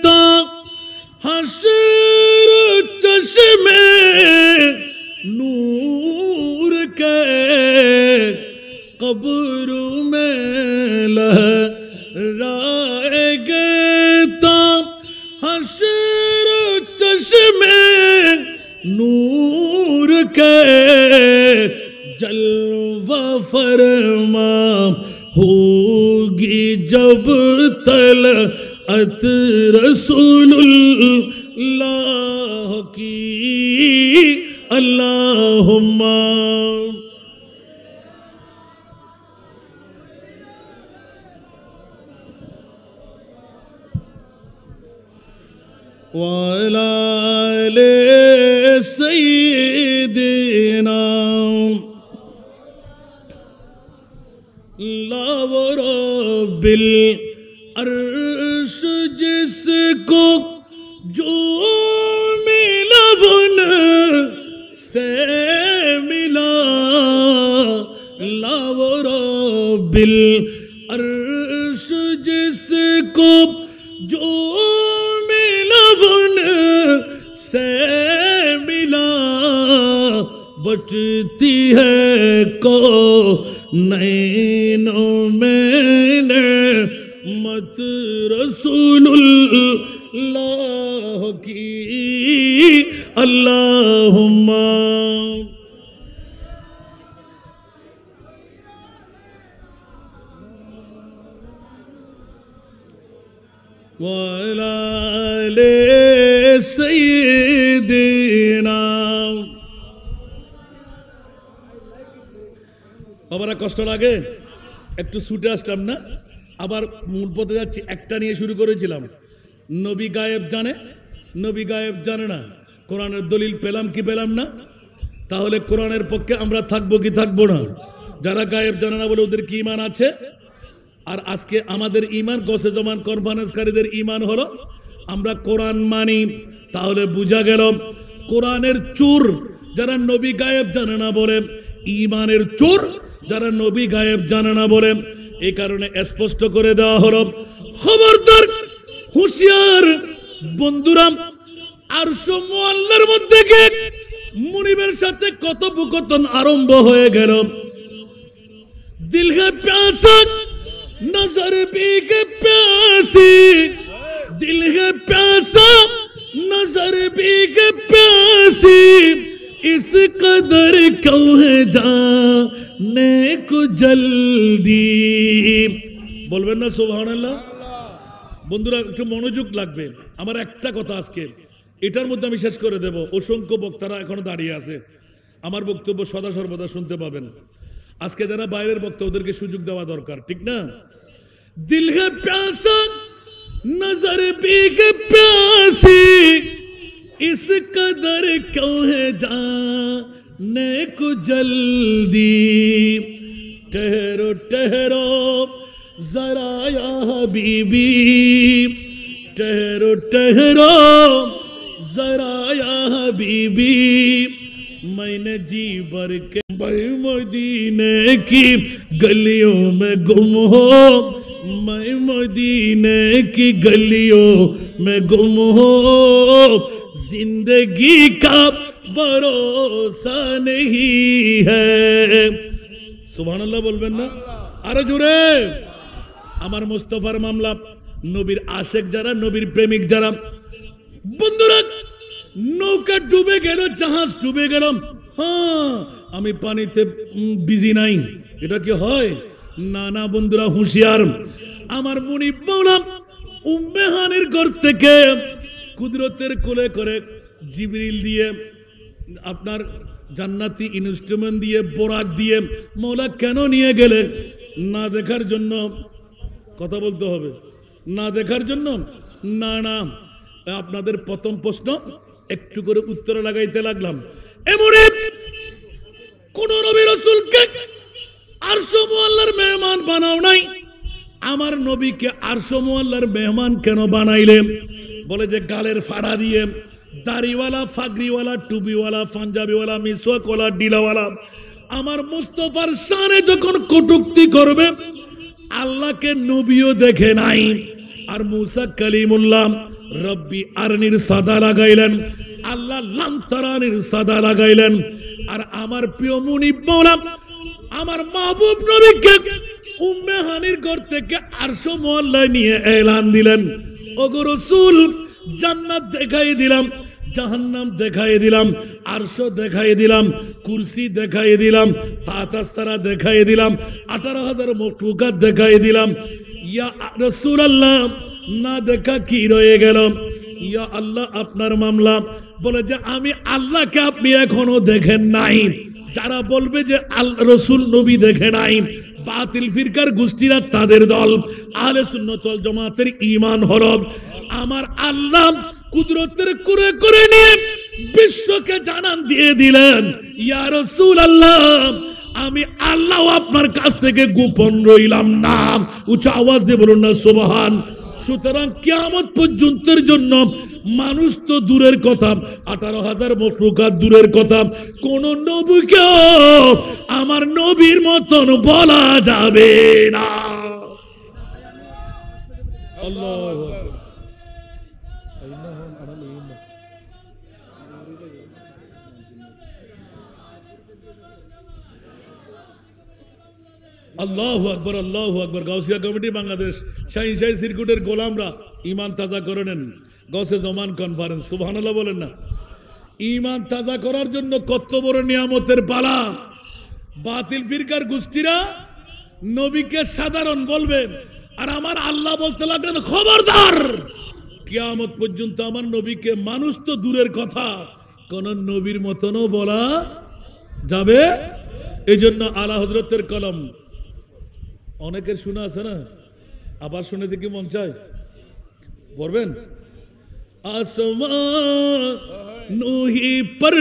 ता हश्र चश्मे नूर के कब्र में लहराएंगे ता हश्र चश्मे नूर के जलवा फरमा होगी जब तलअत रसूलुल्लाह की अल्लाहुम्मा व अला आलि सय्यिदिना बिल अर्श जिसको जो मिला उन से मिला लावरो बिल अर्श जिसको जो मिला उन से मिला बचती है को नैनों में मत रसूलुल्लाह की अल्लाहुम्मा व अला आलि सय्यिदिना বাবারা কষ্ট লাগে একটু ছুটে আসলাম না আবার মূল পথে যাচ্ছি একটা নিয়ে শুরু করেছিলাম নবী গায়েব জানে না কোরআনের দলিল পেলাম কি পেলাম না তাহলে কোরআনের পক্ষে আমরা থাকবো কি থাকবো না যারা গায়েব জানে না বলে ওদের কি ঈমান আছে আর আজকে আমাদের ঈমান গসে জমান কনফারেন্সকারীদের ঈমান হলো আমরা কোরআন মানি তাহলে বুঝা গেল কোরআনের চোর যারা নবী গায়েব জানে না বলে ঈমানের চোর যারা নবী গায়েব জানে না বলে এই কারণে স্পষ্ট করে দেওয়া হলো খবরদার হুঁশিয়ার বন্ধুরা আরশ মুআল্লার মধ্যে গিয়ে মুনিবের সাথে কথোপকথন আরম্ভ হয়ে গেল দিল হে প্যাসা নজর भी के प्यासी दिल है प्यासा नजर भी के प्यासी इस कदर क्यों है जाने को जल्दी बोलবেন না সুবহানাল্লাহ বন্ধুরা একটু মনোযোগ লাগবে আমার একটা কথা আজকে এটার মধ্যে আমি শেষ করে দেব অসংখ্য বক্তারা এখনো দাঁড়িয়ে আছে আমার বক্তব্য সদা সর্বদা শুনতে পাবেন আজকে যারা বাইরের বক্তা ওদেরকে সুযোগ দেওয়া দরকার ঠিক না दिल है प्यासा नजर भी के प्यासी इस कदर क्यों है जाने को जल्दी ठहरो ठहरो जरा या हबीबी ठहरो ठहरो जरा या हबीबी मैंने जी भर के मदीने की गलियों में गुम हो मैं मदीने की गलियों में गुम हो जिंदगी का भरोसा नहीं है सुबहानाल्लाह बोलবেন না আরো জোরে আমার মুস্তাফার মামলা নবীর আশিক যারা নবীর প্রেমিক যারা বন্ধুরা নৌকা ডুবে গেল জাহাজ ডুবে গেল হ্যাঁ আমি পানিতে বিজি নাই এটা কি হয় না না বন্ধুরা হুঁশিয়ার আমার মুনিব মাওলা উম্মে হানির ঘর থেকে কুদরতের কোলে করে জিবরিল দিয়ে আপনার জান্নাতি ইনস্ট্রুমেন্ট দিয়ে বোরাক দিয়ে মওলা কেন নিয়ে গেলেন? না দেখার জন্য? কথা বলতে হবে। না দেখার জন্য? না না, আপনাদের প্রথম প্রশ্ন একটু করে উত্তরে লাগাইতে লাগলাম। এমন কোন নবী রাসূলকে আরশ মুআল্লার মেহমান বানাও নাই, আমার নবীকে আরশ মুআল্লার মেহমান কেন বানাইলে? বলে যে গালের ফাড়া দিয়ে, দাড়িওয়ালা, ফাগরিওয়ালা, টুপিওয়ালা, পাঞ্জাবিওয়ালা, মিসওয়াকওয়ালা, ডিলাওয়ালা আমার মুস্তাফার শানে যখন কটূক্তি করবে, আল্লাহকে নবীও দেখে নাই। আর মুসা কালিমুল্লাহ রব্বি আরনির সাদা লাগাইলেন, আল্লাহ লামতারানির সাদা লাগাইলেন। আর আমার প্রিয় মুনিব মাওলা আমার মাহবুব নবীকে উম্মে হানির ঘর থেকে আরশ মুআল্লায় নিয়ে এলান দিলেন, ওগো রাসূল জান্নাত দেখাই দিলাম, জাহান্নাম দেখাই দিলাম, আরশ দেখাই দিলাম, কুরসি দেখাই দিলাম, ফাতাসারা দেখাই দিলাম, 18,000 মখলুকাত দেখাই দিলাম। ইয়া রাসূলুল্লাহ না দেখা কি রয়ে গেল? ইয়া আল্লাহ আপনার মামলা। বলে যে আমি আল্লাহকে আপনি এখনো দেখেন নাই। যারা বলবে যে রাসূল নবী দেখে নাই, বাতিল ফিরকার গোষ্ঠীরা তাদের দল। আহলে সুন্নাত ওয়াল জামাতের ঈমান হলো আমার আল্লাহ কুদরতের করে করে নিয়ে বিশ্বকে জানান দিয়ে দিলেন, ইয়া রাসূলুল্লাহ আমি আল্লাহ আপনার কাছ থেকে গোপন রইলাম না। উচ্চ আওয়াজ দিয়ে বলুন না সুবহান। সুতরাং কিয়ামত পর্যন্তের জন্য মানুষ তো দূরের কথা, 18,000 মখলুকাত দূরের কথা, কোন নবীকে আমার নবীর মতন বলা যাবে না। আল্লাহু আকবার। আল্লাহু আকবার, আল্লাহু আকবার। গাউসিয়া কমিটি বাংলাদেশ শাহিন শাহী সিরকুটের গোলামরা ঈমান তাজা করে নেন। গৌসে জমান কনফারেন্স, সুবহানাল্লাহ বলেন না। ঈমান তাজা করার জন্য কত বড় নিয়ামতের পালা। বাতিল ফিরকার গোষ্ঠীরা নবীকে সাধারণ বলবেন, আর আমার আল্লাহ বলতে লাগলেন খবরদার, কিয়ামত পর্যন্ত আমার নবীকে মানুষ তো দূরের কথা, কোন নবীর মতনও বলা যাবে। এই জন্য আলা হযরতের কলম অনেকের শোনা আছে না, আবার শুনে দেখি মন চায়, পড়বেন। आसमां ही पर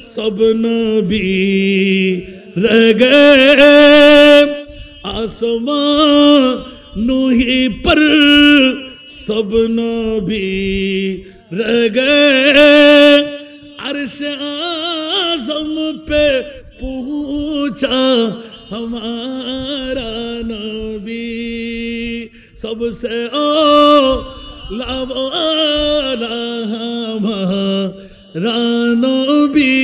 सब नबी रह गए, आसमां ही पर सब नबी रह गए, अर्श आज़म पे पहुंचा हमारा नबी, सबसे लावाला हमारा नबी,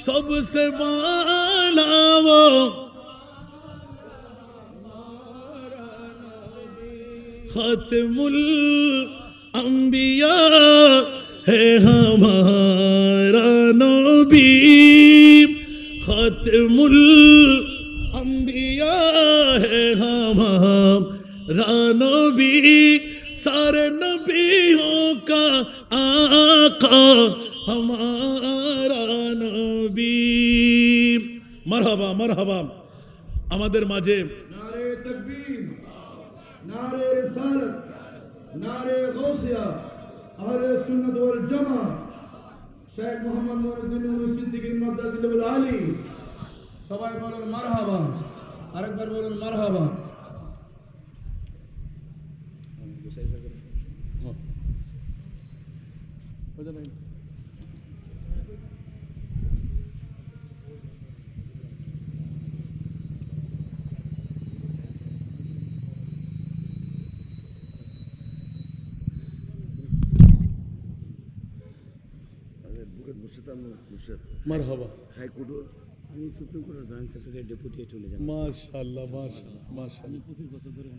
सबसे वाला वो खातिमुल अंबिया है हमारा नबी, खातिमुल अंबिया है हमारा नबी, सारे नबियों का आका हमारा नबी। मरहबा मरहबा। আমাদের মাঝে नारे तकबीर, नारे रिसालत, नारे गौसिया, अहले सुन्नत वल जमा, शेख मोहम्मद मोइनुद्दीन सिद्दीकी मददुल आली, সবাই বলুন মারহাবা, আরেকবার বলুন মারহাবা। মারহাবা। আমি সুপ্রিম কোর্টের জয়েন্ট সেক্রেটারি ডেপুটি চলে যাব। মাশাআল্লাহ মাশাআল্লাহ মাশাআল্লাহ। 25 বছর ধরে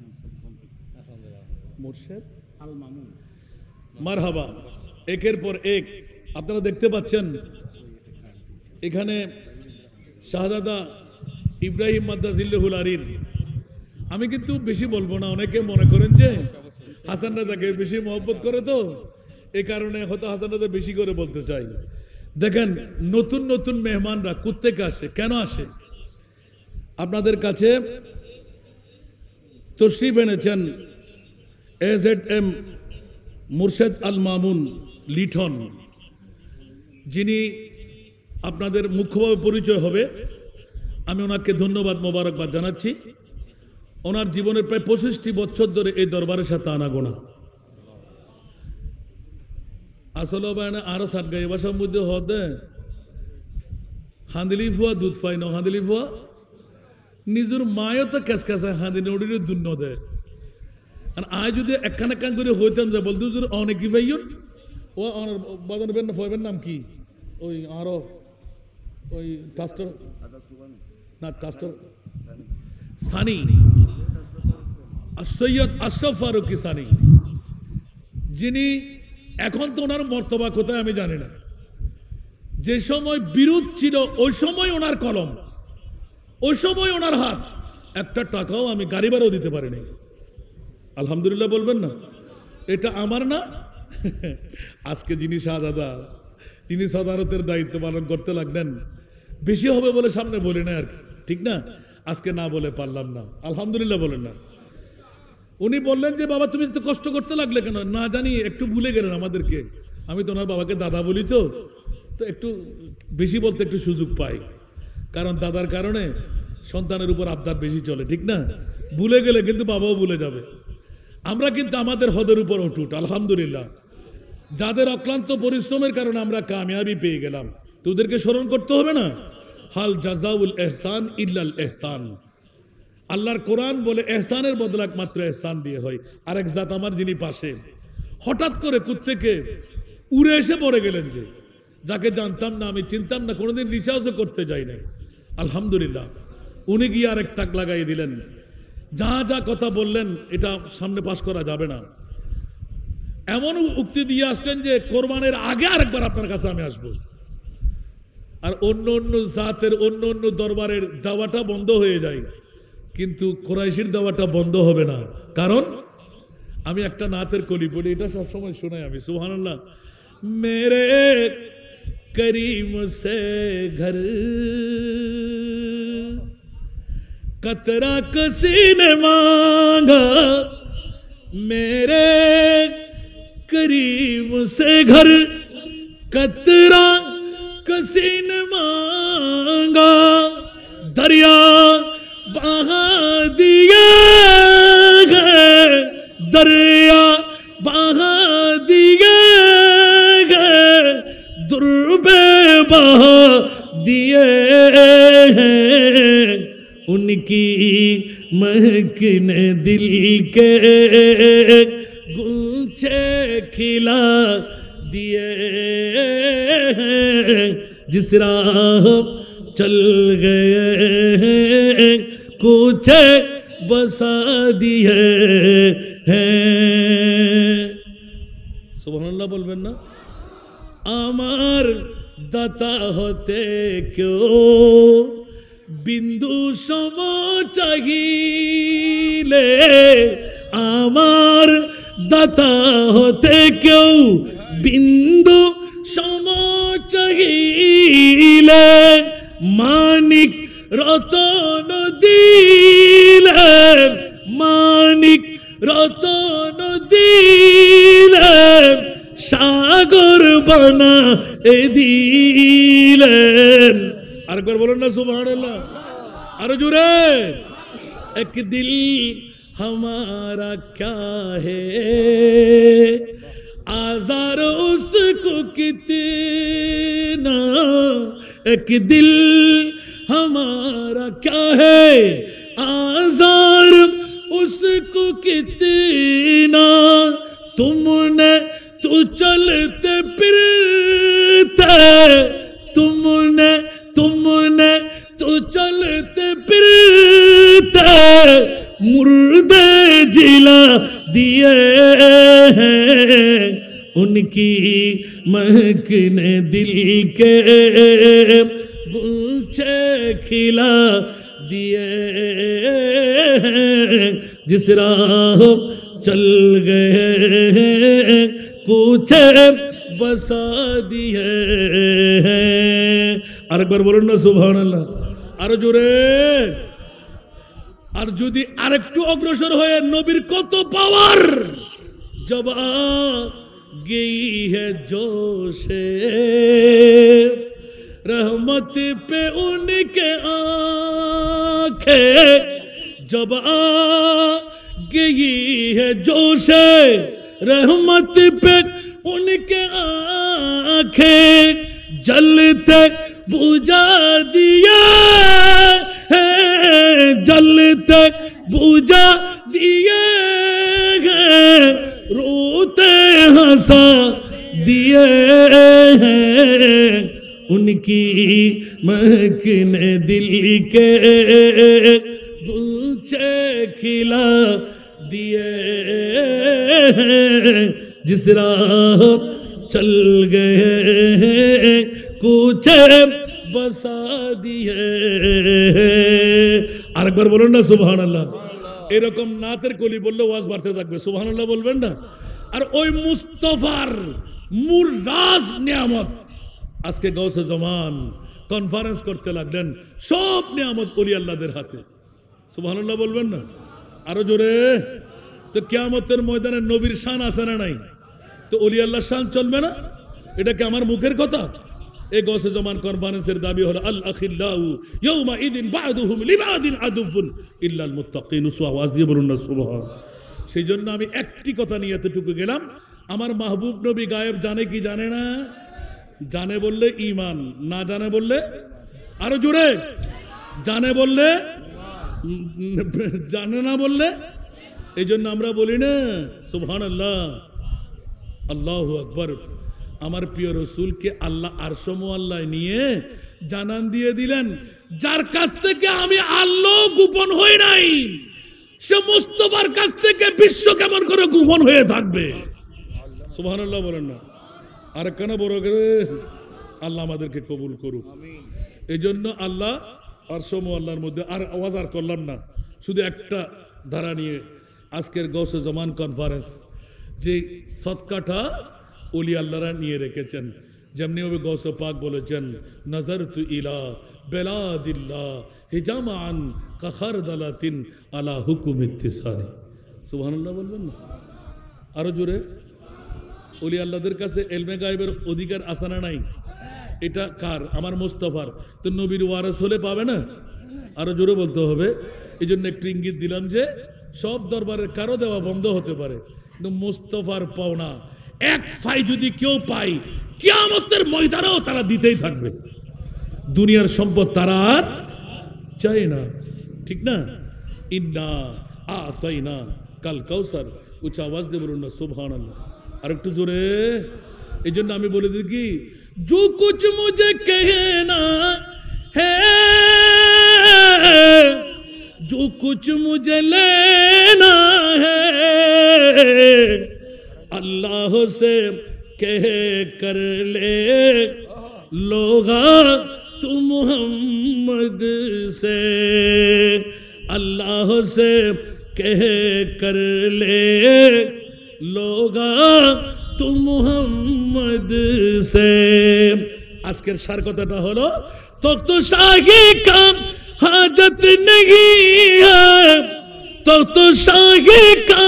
মুর্শিদ আল মামুন। মারহাবা। একের পর এক আপনারা দেখতে পাচ্ছেন এখানে শাহজাদা ইব্রাহিম মাদ্দাজিল্লাহুল আরির। আমি কিন্তু বেশি বলবো না, অনেকে মনে করেন যে হাসান রাজাকে বেশি মহব্বত করে, তো এই কারণে হয়তো হাসান রাজা বেশি করে বলতে চাই। দেখেন নতুন নতুন মেহমানরা কোত্থেকে আসে, কেন আসে? আপনাদের কাছে তশরিফ এনেছেন AZM মুর্শেদ আল মামুন লিঠন, যিনি আপনাদের মুখ্যভাবে পরিচয় হবে। আমি ওনাকে ধন্যবাদ মোবারকবাদ জানাচ্ছি। ওনার জীবনের প্রায় 25টি বছর ধরে এই দরবারের সাথে আনাগোনা। আসলে আরো সাত গাই বাসার মধ্যে হদে হাঁদিলি ফুয়া দুধ ফাই ন হাঁদিলি ফুয়া নিজের মায়ও তো ক্যাশ ক্যাশায় হাঁদিনি ওটির দুধ ন দেয়। আর আয় যদি একখান একখান করে হইতাম যা বলতে অনেকই পাইন ও বাজার ফয়ের নাম কি ওই আরো ওই কাস্টর না কাস্টর সানি সৈয়দ আশরাফ ফারুকি সানি, যিনি এখন তো ওনার মর্তবা কোথায় আমি জানি না। যে সময় বিরোধ ছিল ওই সময় ওনার কলম, ওই সময় ওনার হাত, একটা টাকাও আমি গাড়ি ভাড়াও দিতে পারিনি। আলহামদুলিল্লাহ বলবেন না? এটা আমার না। আজকে যিনি শাহজাদা, যিনি সদারতের দায়িত্ব পালন করতে লাগলেন, বেশি হবে বলে সামনে বলি না আর কি, ঠিক না? আজকে না বলে পারলাম না, আলহামদুলিল্লাহ বলেন না। উনি বললেন যে বাবা তুমি তো কষ্ট করতে লাগলে কেন? না জানি একটু ভুলে গেলেন আমাদেরকে। আমি তো ওনার বাবাকে দাদা বলি, তো একটু বেশি বলতে একটু সুযোগ পাই, কারণ দাদার কারণে সন্তানের উপর আবদার বেশি চলে, ঠিক না? ভুলে গেলে কিন্তু বাবাও ভুলে যাবে। আমরা কিন্তু আমাদের হদের উপর অটুট, আলহামদুলিল্লাহ। যাদের অক্লান্ত পরিশ্রমের কারণে আমরা কামিয়াবি পেয়ে গেলাম, তো ওদেরকে স্মরণ করতে হবে না? হাল জাযাউল ইহসান ইল্লাল ইহসান। আল্লাহর কোরআন বলে এহসানের বদলা একমাত্র এহসান দিয়ে হয়। আরেক জাত আমার যিনি পাশে হঠাৎ করে কুত্থেকে উড়ে এসে পড়ে গেলেন, যে যাকে জানতাম না, আমি চিনতাম না, কোনোদিন রিচার্জও করতে যাই নাই, আলহামদুলিল্লাহ। উনি গিয়ে আরেক তাক লাগাই দিলেন। যা যা কথা বললেন এটা সামনে পাশ করা যাবে না। এমন উক্তি দিয়ে আসলেন যে কোরবানের আগে আরেকবার আপনার কাছে আমি আসবো। আর অন্য অন্য জাতের অন্য অন্য দরবারের দাওয়াটা বন্ধ হয়ে যায়, কিন্তু কোরাইশির দাওয়াটা বন্ধ হবে না। কারণ আমি একটা নাতের কলি পড়ি, এটা সবসময় শোনাই আমি, সুবহানাল্লাহ। মেরে করিম সে ঘর कतरा किसी ने मांगा, मेरे करीम से घर कतरा किसी ने मांगा, दरिया बहा दिया गए, दरिया बहा दिया गए, दुर्बे बहा दिए हैं, उनकी महकने दिल के गुलछे खिला दिए हैं, जिस राह चल गए हैं कुछ बसा दिए हैं। सुबहानल्लाह बोलবেন না? আমার দাতা হতে क्यों बिंदु सम चाहिए, आमार दाता होते क्यों बिंदु सम चाहिए, मानिक रतन दिले, मानिक रतन दिले, सागर बना दिलेन। আরেকবার বলুন না সুবহানাল্লাহ, আরো জোরে। এক দিল हमारा क्या है, आजार उसको कितना, एक दिल हमारा क्या है, आजार उसको कितना, तुमने तू चलते फिरते, तुमने तो चलते फिरते मुर्दे जिला दिए हैं, उनकी महकने दिल के गुलछे खिला दिए हैं, जिस राह चल गए हैं कुछ बसा दिए हैं। আরেকবার বলুন না সুবহানাল্লাহ, আরো জোরে। আর যদি আরেকটু অগ্রসর হয়ে নবীর কত পাওয়ার, जब आ गई है जोशे रहमत पे उनके आंखें, जब आ गई है जोशे रहमत पे उनके आंखें, जलते बुझा दिए हैं, जलते बुझा दिए हैं, रोते हंसा दिए हैं, उनकी महकने दिल के गुलचे खिला दिए हैं, जिस राह चल गए हैं कुछे बसा दिए। আরেকবার বলুন না সুবহানাল্লাহ। এরকম নাতের কলি বললে ওয়াজ বাড়তে থাকবে, সুবহানাল্লাহ বলবেন না। আর ওই মুস্তাফার মূল রাজ নিয়ামত আজকে গাউসে জামান কনফারেন্স করতে লাগলেন, সব নিয়ামত ওলি আল্লাহদের হাতে, সুবহানাল্লাহ বলবেন না আরো জোরে। তো কিয়ামতের ময়দানে নবীর শান আছে না নাই? তো ওলি আল্লাহর শান চলবে না? এটা কি আমার মুখের কথা? এই গাউসে জামান কনফারেন্সের দাবি হলো আল আখিল্লাহু ইয়াউমা ইদিন বা'দুহুম লিবাদিন আদুফুন ইল্লাল মুত্তাকিন। আওয়াজ দিয়ে বলুন না সুবহান। সেই জন্য আমি একটি কথা নিয়ে এতটুকু গেলাম, আমার মাহবুব নবী গায়েব জানে কি জানে না? জানে বললে ঈমান, না জানে বললে আরো জোরে, জানে বললে জানে না বললে। এই জন্য আমরা বলি না সুবহানাল্লাহ আল্লাহু আকবার। আমার প্রিয় রসুলকে আল্লাহ আরশ মুআল্লায় নিয়ে জানান দিয়ে দিলেন, যার কাছ থেকে আমি আল্লাহ গোপন হই নাই, সে মুস্তাফার কাছ থেকে বিশ্ব কেমন করে গোপন হয়ে থাকবে? সুবহানাল্লাহ বলেন না আর কেন বড় করে। আল্লাহ আমাদেরকে কবুল করুক। এই জন্য আল্লাহ আরশ মুআল্লার মধ্যে আর আওয়াজ আর করলাম না, শুধু একটা ধারা নিয়ে আজকের গাউসে জামান কনফারেন্স, যে সদকাটা ওলি আল্লাহরা নিয়ে রেখেছেন, যেমনি ভাবে গাউসে পাক বলেছেন নজরতু ইলা বেলাদিল্লাহ হিজামান কাখারদালাতিন আলা হুকুম ইত্তিসারি। সুবহানাল্লাহ বলবেন না আরো জোরে। ওলি আল্লাহদের কাছে এলমে গায়েবের অধিকার আছে না নাই? এটা কার? আমার মুস্তাফার। তো নবীর ওয়ারিস হলে পাবে না? আরো জোরে বলতে হবে। এই জন্য একটু ইঙ্গিত দিলাম যে সব দরবারের কারো দেওয়া বন্ধ হতে পারে, কিন্তু মুস্তাফার পাওনা এক ফাই যদি কেউ পায়, কিয়ামতের ময়দানেও তারা দিতেই থাকবে। দুনিয়ার সম্পদ তারা আর চাই না, ঠিক না? ইন্না আতাইনা কাল কাউসার। উচ্চ আওয়াজ দিয়ে বলুন না সুবহানাল্লাহ আর একটু জোরে। এই জন্য আমি বলে দিই কি, जो कुछ मुझे कहना है, जो कुछ मुझे लेना है, अल्लाह से कह कर ले लोगा तू मोहम्मद से, अल्लाह से कह कर ले लोगा तू मोहम्मद से। আজকের সার কথাটা হলো, তখ্ত শাহী का हाजत नहीं है, तख्त शाही का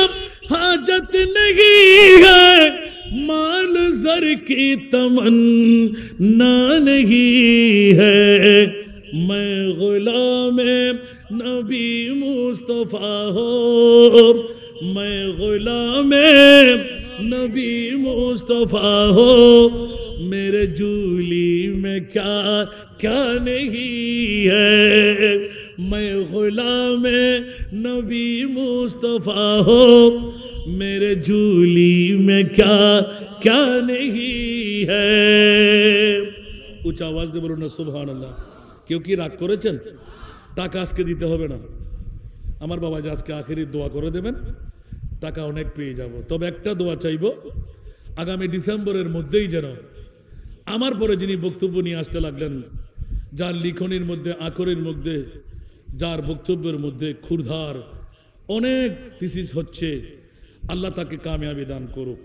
हाजत नहीं है, माल जर की तमन्ना नहीं है, मैं गुलाम नबी मुस्तफा हो, मैं गुलाम नबी मुस्तफा हो, मेरे झूली में क्या क्या नहीं है, मैं गुलाम नबी मुस्तफा हो, मेरे झूली में क्या क्या नहीं है। উচ্চ আওয়াজ দিয়ে বলুন না সুবহানাল্লাহ। কেউ কি রাগ করেছেন? টাকা আজকে দিতে হবে না, আমার বাবা যে আজকে আখেরি দোয়া করে দেবেন, টাকা অনেক পেয়ে যাব। তবে একটা দোয়া চাইব, আগামী ডিসেম্বরের মধ্যেই যেন আমার পরে যিনি বক্তব্য নিয়ে আসতে লাগলেন, যার লিখনির মধ্যে, আকরের মধ্যে, যার বক্তব্যের মধ্যে ক্ষুরধার অনেক থিসিস হচ্ছে, আল্লাহ তাকে কামিয়াবি দান করুক।